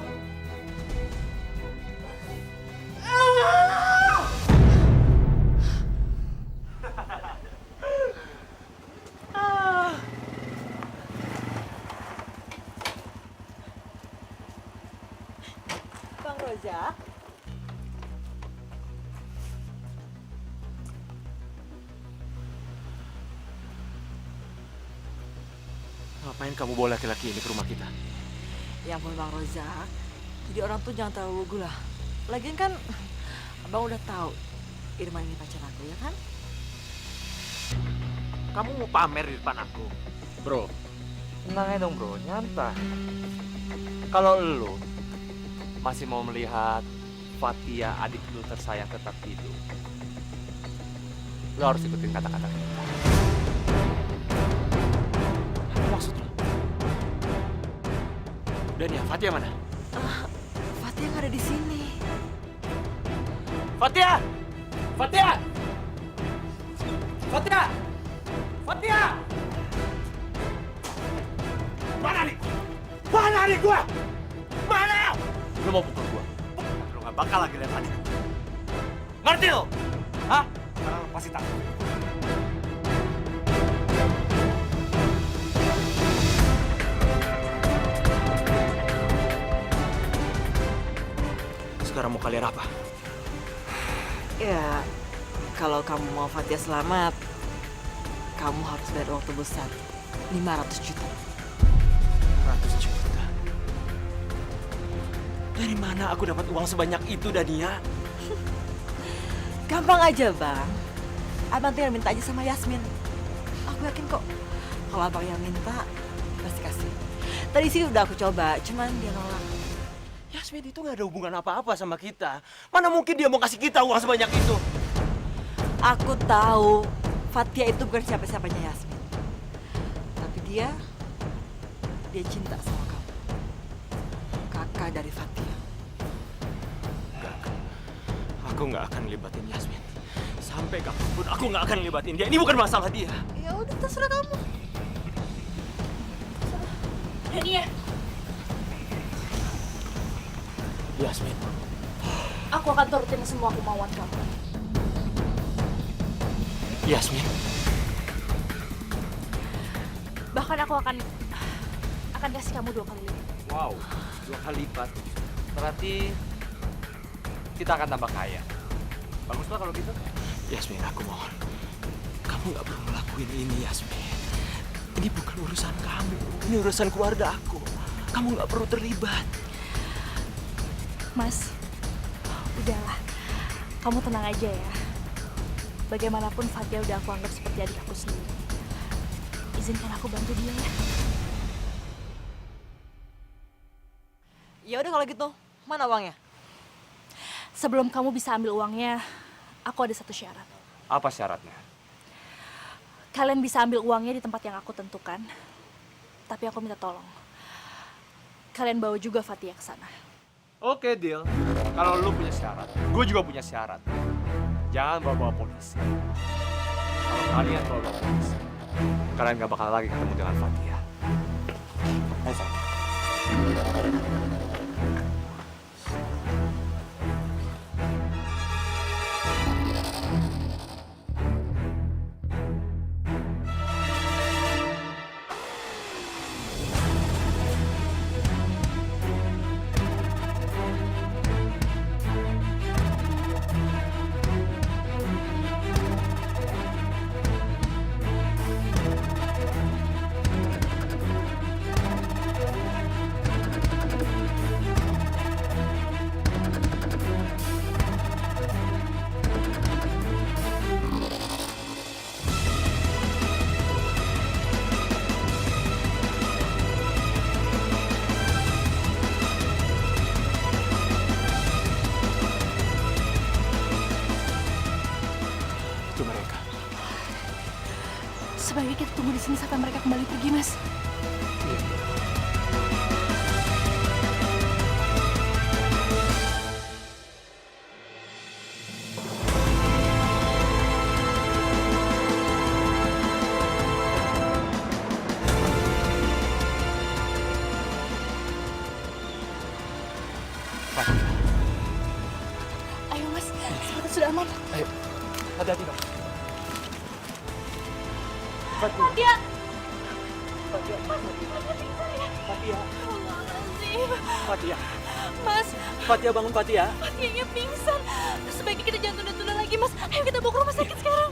Bang Rojak? Ngapain kamu bawa laki-laki ini ke rumah kita? Ya ampun Bang Rojak, jadi orang tuh jangan terlalu lugu lah. Lagian kan Abang udah tahu Irman ini pacar aku, ya kan? Kamu mau pamer di depan aku? Bro, tenang aja dong bro, nyantai. Kalau lu masih mau melihat Fatia adik lu tersayang tetap hidup, lu harus ikutin kata-kata kita. Apa maksud lo? Dan ya, Fatia mana? Fatia nggak ada di sini. Fatia! Fatia! Fatia! Fatia! Mana nih? Mana nih gua? Mana? Lu mau pukul gua? Lu nggak bakal lagi lihat Fatia. Ngerti lo? Hah? Sekarang pasti tangan. Sekarang mau kalian apa? Ya, kalau kamu mau Fatia selamat, kamu harus bayar uang tebusan 500 juta. 100 juta. Dari mana aku dapat uang sebanyak itu, Dania? Gampang aja, Bang. Abang tinggal minta aja sama Yasmin. Aku yakin kok, kalau abang yang minta, pasti kasih. Tadi sih udah aku coba, cuman dia nolak. Yasmin itu nggak ada hubungan apa-apa sama kita. Mana mungkin dia mau kasih kita uang sebanyak itu? Aku tahu Fatia itu bukan siapa-siapanya Yasmin. Tapi dia cinta sama kamu. Kakak dari Fatia. Aku nggak akan libatin Yasmin. Sampai kapanpun aku nggak akan libatin dia. Ini bukan masalah dia. Ya udah terserah kamu. Dania, Yasmin. aku akan turutin semua kemauan kamu. Yasmin. Bahkan aku akan kasih kamu 2 kali lipat. Wow, 2 kali lipat. Berarti kita akan tambah kaya. Baguslah kalau gitu. Yasmin, aku mohon. Kamu nggak perlu ngelakuin ini, Yasmin. Ini bukan urusan kamu. Ini urusan keluarga aku. Kamu nggak perlu terlibat. Mas, udahlah. Kamu tenang aja ya. Bagaimanapun Fatia udah aku anggap seperti adik aku sendiri. Izinkan aku bantu dia ya. Ya udah kalau gitu, mana uangnya? Sebelum kamu bisa ambil uangnya, aku ada 1 syarat. Apa syaratnya? Kalian bisa ambil uangnya di tempat yang aku tentukan. Tapi aku minta tolong. Kalian bawa juga Fatia ke sana. Oke, deal. Kalau lu punya syarat, gue juga punya syarat. Jangan bawa-bawa polisi. Kalau kalian bawa-bawa polisi, kalian gak bakal lagi ketemu dengan Fatia. Ayo, sayang. Itu mereka. Sebaiknya kita tunggu di sini sampai mereka kembali pergi, Mas. Ayo, Mas. Kita sudah aman. Ayo, hati-hati dong. Fatia! Fatia. Fatia. Fatia. Mas, Fatia, bangun Fatia. Fatianya pingsan. Sebaiknya kita jangan tunda-tunda lagi, Mas. Ayo kita bawa ke rumah sakit sekarang.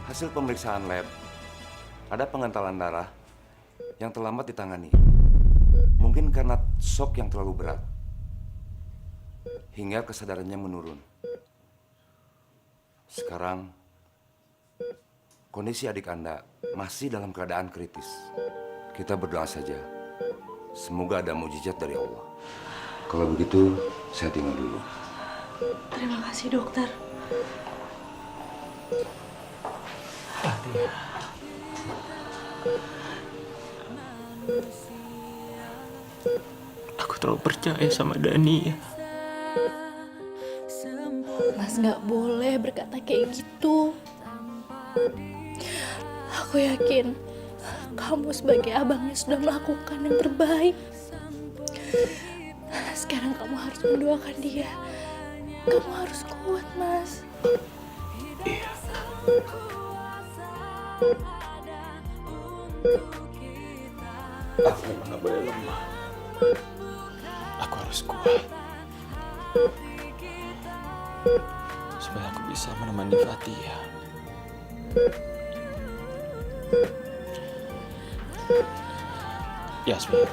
Hasil pemeriksaan lab, ada pengentalan darah yang terlambat ditangani. Mungkin karena shock yang terlalu berat, hingga kesadarannya menurun. Sekarang, kondisi adik Anda masih dalam keadaan kritis. Kita berdoa saja, semoga ada mujizat dari Allah. Kalau begitu, saya tinggal dulu. Terima kasih, dokter. Aku terlalu percaya sama Dani ya. Mas nggak boleh berkata kayak gitu. Aku yakin kamu sebagai abangnya sudah melakukan yang terbaik. Sekarang kamu harus mendoakan dia. Kamu harus kuat, Mas. Iya. Aku memang gak boleh lemah. Aku harus kuat. Supaya aku bisa menemani Fatia. Yasmin.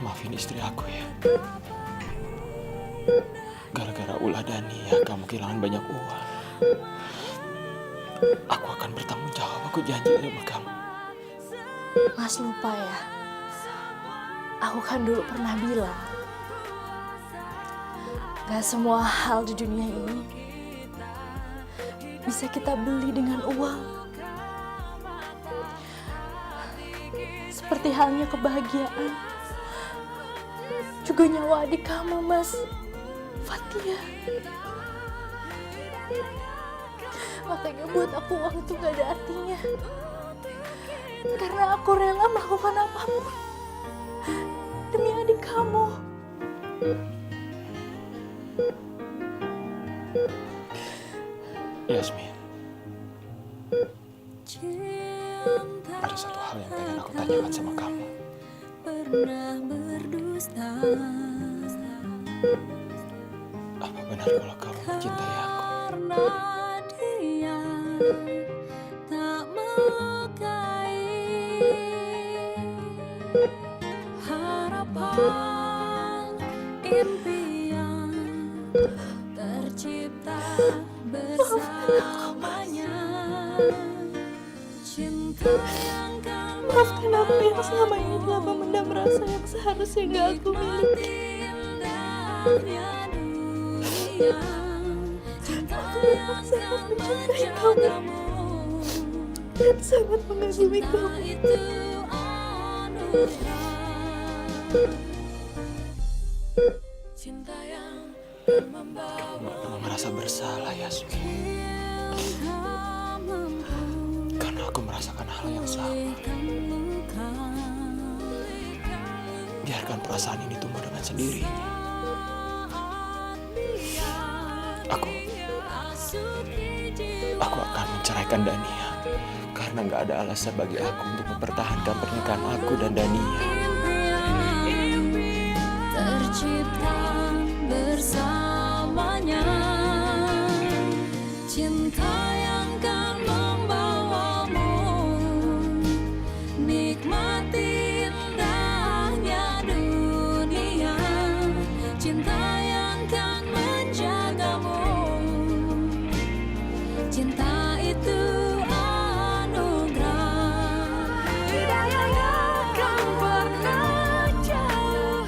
Maafin istri aku ya. Gara-gara ulah Dania, kamu kehilangan banyak uang. Aku akan bertanggung jawab, aku janji sama kamu. Mas lupa ya. Aku kan dulu pernah bilang, gak semua hal di dunia ini bisa kita beli dengan uang. Seperti halnya kebahagiaan, juga nyawa adik kamu, Mas Fatia. Makanya buat aku uang itu gak ada artinya. Karena aku rela melakukan apapun demi adik kamu. Yasmin, ada satu hal yang pengen aku tanyakan sama kamu. Pernah berdusta. Apa benar kalau kamu mencintai aku? Karena dia tak melukai harapan impian tercipta bersamanya. Cinta yang kan Maafkan aku yang selama ini telah memendam rasa yang seharusnya gak aku miliki. Aku sangat mencintai kamu dan sangat mengagumi kamu. Kamu gak perlu merasa bersalah, Yasmin. Karena aku merasakan hal yang sama. Biarkan perasaan ini tumbuh dengan sendirinya. Aku akan menceraikan Dania. Karena gak ada alasan bagi aku untuk mempertahankan pernikahan aku dan Dania. Tercipta bersamanya. Cinta yang kan membawamu nikmati indahnya dunia. Cinta yang kan menjagamu. Cinta itu anugerah. Tidak akan pernah jauh.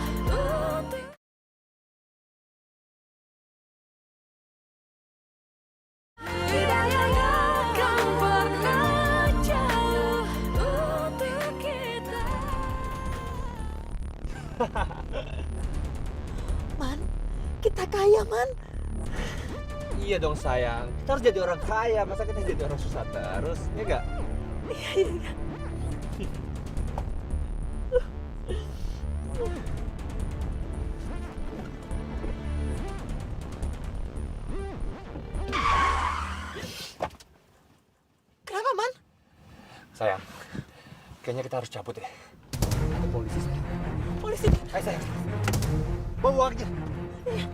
Man, kita kaya, Man. Iya dong sayang, kita harus jadi orang kaya, masa kita jadi orang susah terus, ya enggak? Iya. Kenapa, Man? Sayang, kayaknya kita harus cabut ya. Ada polisi sayang. Polisi. Ayo sayang, bawa uangnya. Iya.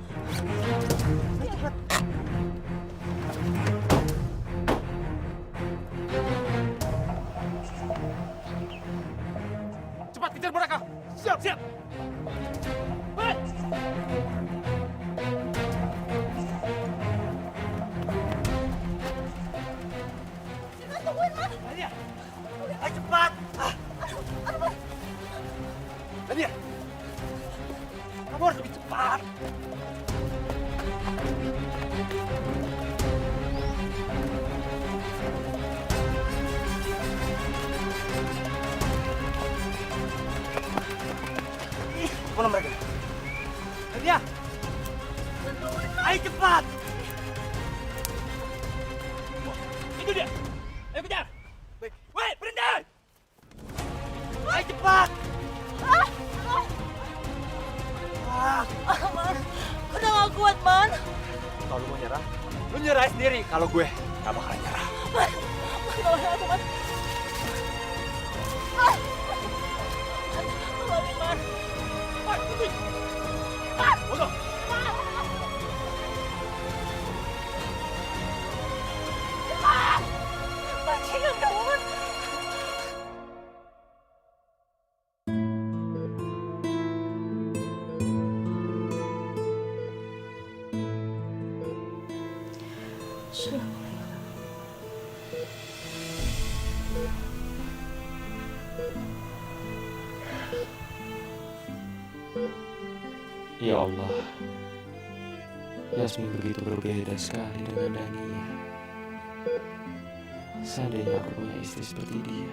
Ayo cepat. Cepat kejar mereka. Siap, siap. Hei! Tungguin, Man. Nadia, ayo cepat. Nadia, kamu harus lebih cepat. Mana mereka? Nadia, ayo cepat. Itu dia. Ayo kejar. Baik. Wait, berhenti. Ayo cepat. kuat, Man. Kalau lu mau nyerah, lu nyerah sendiri. Kalau gue gak bakalan nyerah. Man, tolongin aku, Man. Man, tolongin, Man. Man, Bodoh. bajingan kamu, Man. Ya Allah, Yasmin begitu berbeda sekali dengan Dania. Seandainya aku punya istri seperti dia.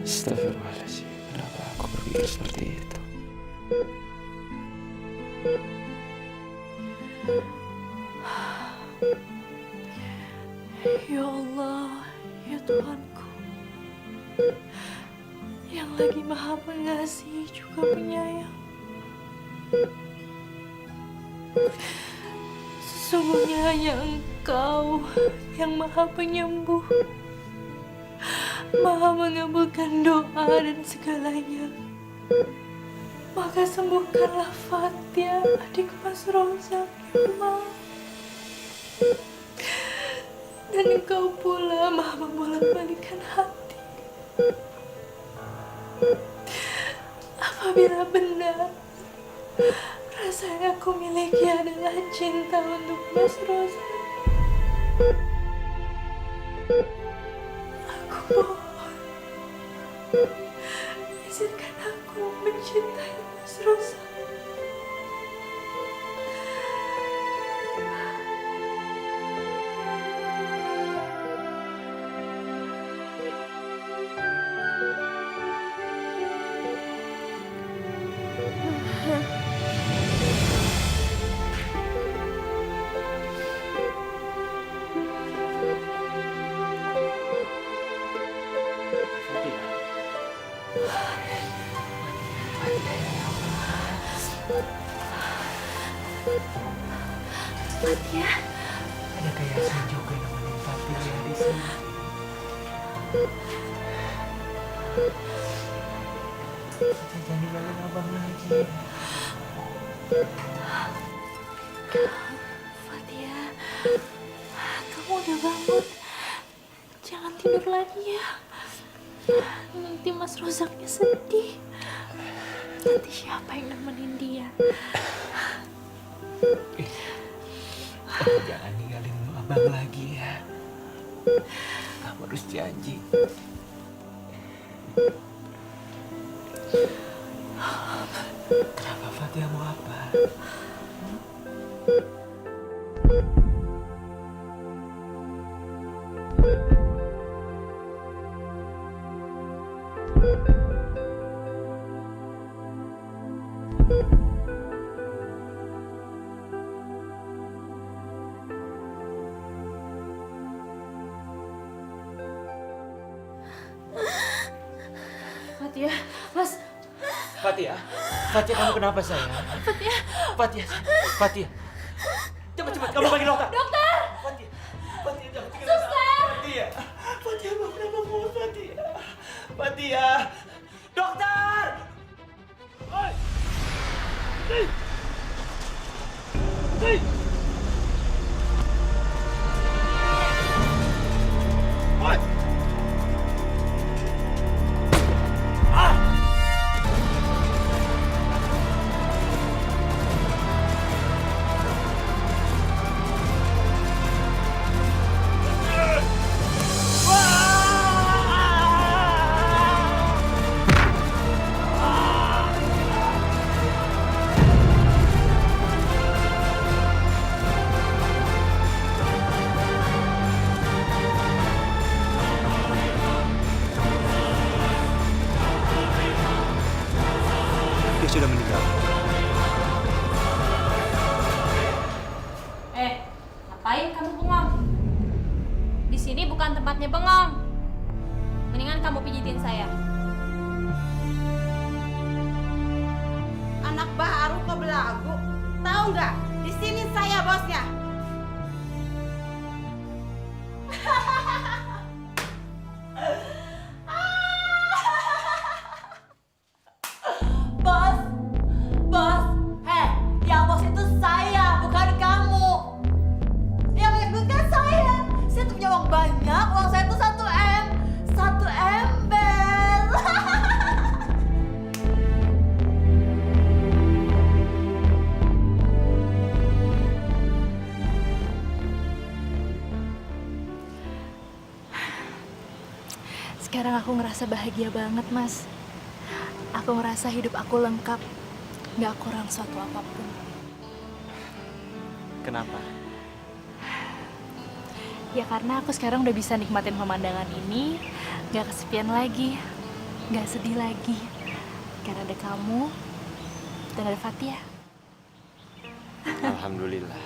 Astagfirullahaladzim, kenapa aku berpikir seperti itu? Ya Allah, ya Tuhanku, yang lagi maha pengasih juga penyayang. Sesungguhnya hanya Engkau yang maha penyembuh, maha mengabulkan doa dan segalanya. Maka sembuhkanlah Fatia, adik Mas Rozak, ya Allah. Dan Engkau pula maha membolak-balikan hati. Apabila benar rasa yang aku miliki adalah cinta untuk Mas Rozak, aku mohon izinkan aku mencintai Mas Rozak. Fatia, Ada kayak Yasmin juga nemenin Fatia di sini. Fatia jangan ninggalin abang lagi. Fatia, kamu udah bangun. Jangan tidur lagi ya. Nanti Mas Rozaknya sedih. Nanti siapa yang nemenin dia? Jangan ninggalin abang lagi ya. Kamu harus janji. Kenapa Fatia mau apa? Fatia, Mas. Fatia, Fatia kamu kenapa sayang? Fatia, Fatia. Cepat kamu panggil dokter. Dokter! Fatia, Fatia jangan tinggalin aku. Fatia, Fatia kamu kenapa mau Fatia? Fatia, dokter! Oi! Hei! Hei! Oi! Dia sudah meninggal. Ngapain kamu bengong? Di sini bukan tempatnya bengong. Mendingan kamu pijitin saya. anak baru kok belagu. Tahu nggak? Di sini saya bosnya. Bos, bos, yang bos itu saya, bukan kamu. Yang banyak duit kan saya. Saya tuh punya uang banyak, uang saya tuh 1 M, 1 ember. Sekarang aku ngerasa bahagia banget, Mas. Aku ngerasa hidup aku lengkap, gak kurang suatu apapun. Kenapa? Ya karena aku sekarang udah bisa nikmatin pemandangan ini, gak kesepian lagi, gak sedih lagi. Karena ada kamu dan ada Fatia. Alhamdulillah.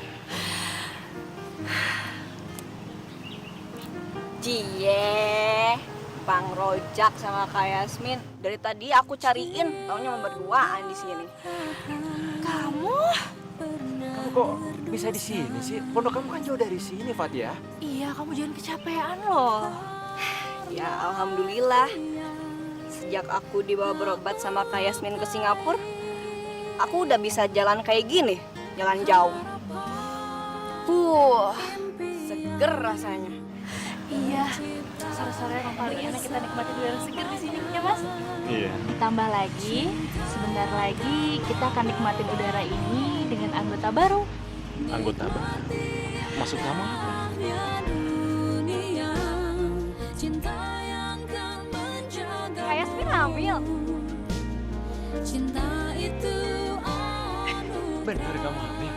Cie, Bang Rojak sama Kak Yasmin. Dari tadi aku cariin, taunya mau berduaan di sini. Kamu? Kamu kok bisa di sini sih? Pondok kamu kan jauh dari sini, Fatia. Iya, kamu jangan kecapean loh. Ya alhamdulillah. Sejak aku dibawa berobat sama Kak Yasmin ke Singapura, aku udah bisa jalan kayak gini, jalan jauh. Seger rasanya. Iya, sore-sore yang paling enak kita nikmatin udara segar di sini ya, Mas. Iya. Ditambah lagi, sebentar lagi kita akan nikmatin udara ini dengan anggota baru. Anggota baru. Maksud kamu apa? dunia, cinta yang kan menjaga. Kak Yasmin hamil. Cinta itu anugerah. Bener kamu hamil.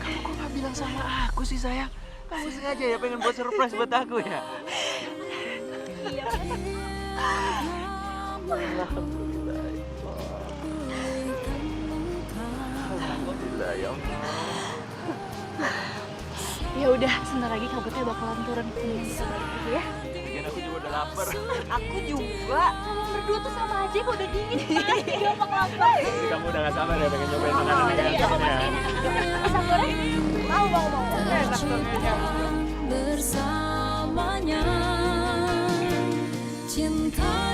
Kamu kok nggak bilang sama aku sih, sayang? Kamu sengaja ya pengen buat surprise buat aku ya? Alhamdulillah. Alhamdulillah ya Allah. Ya udah, sebentar lagi kabutnya bakalan turun. Bisa balik dulu ya. Lagian aku juga udah lapar. Aku juga. Berdua tuh sama aja kok udah dingin. Gampang lapar. Jadi kamu udah gak sabar ya pengen nyobain makanan yang enak ya? Pisang goreng? Mau. Enak banget. Bersamanya cinta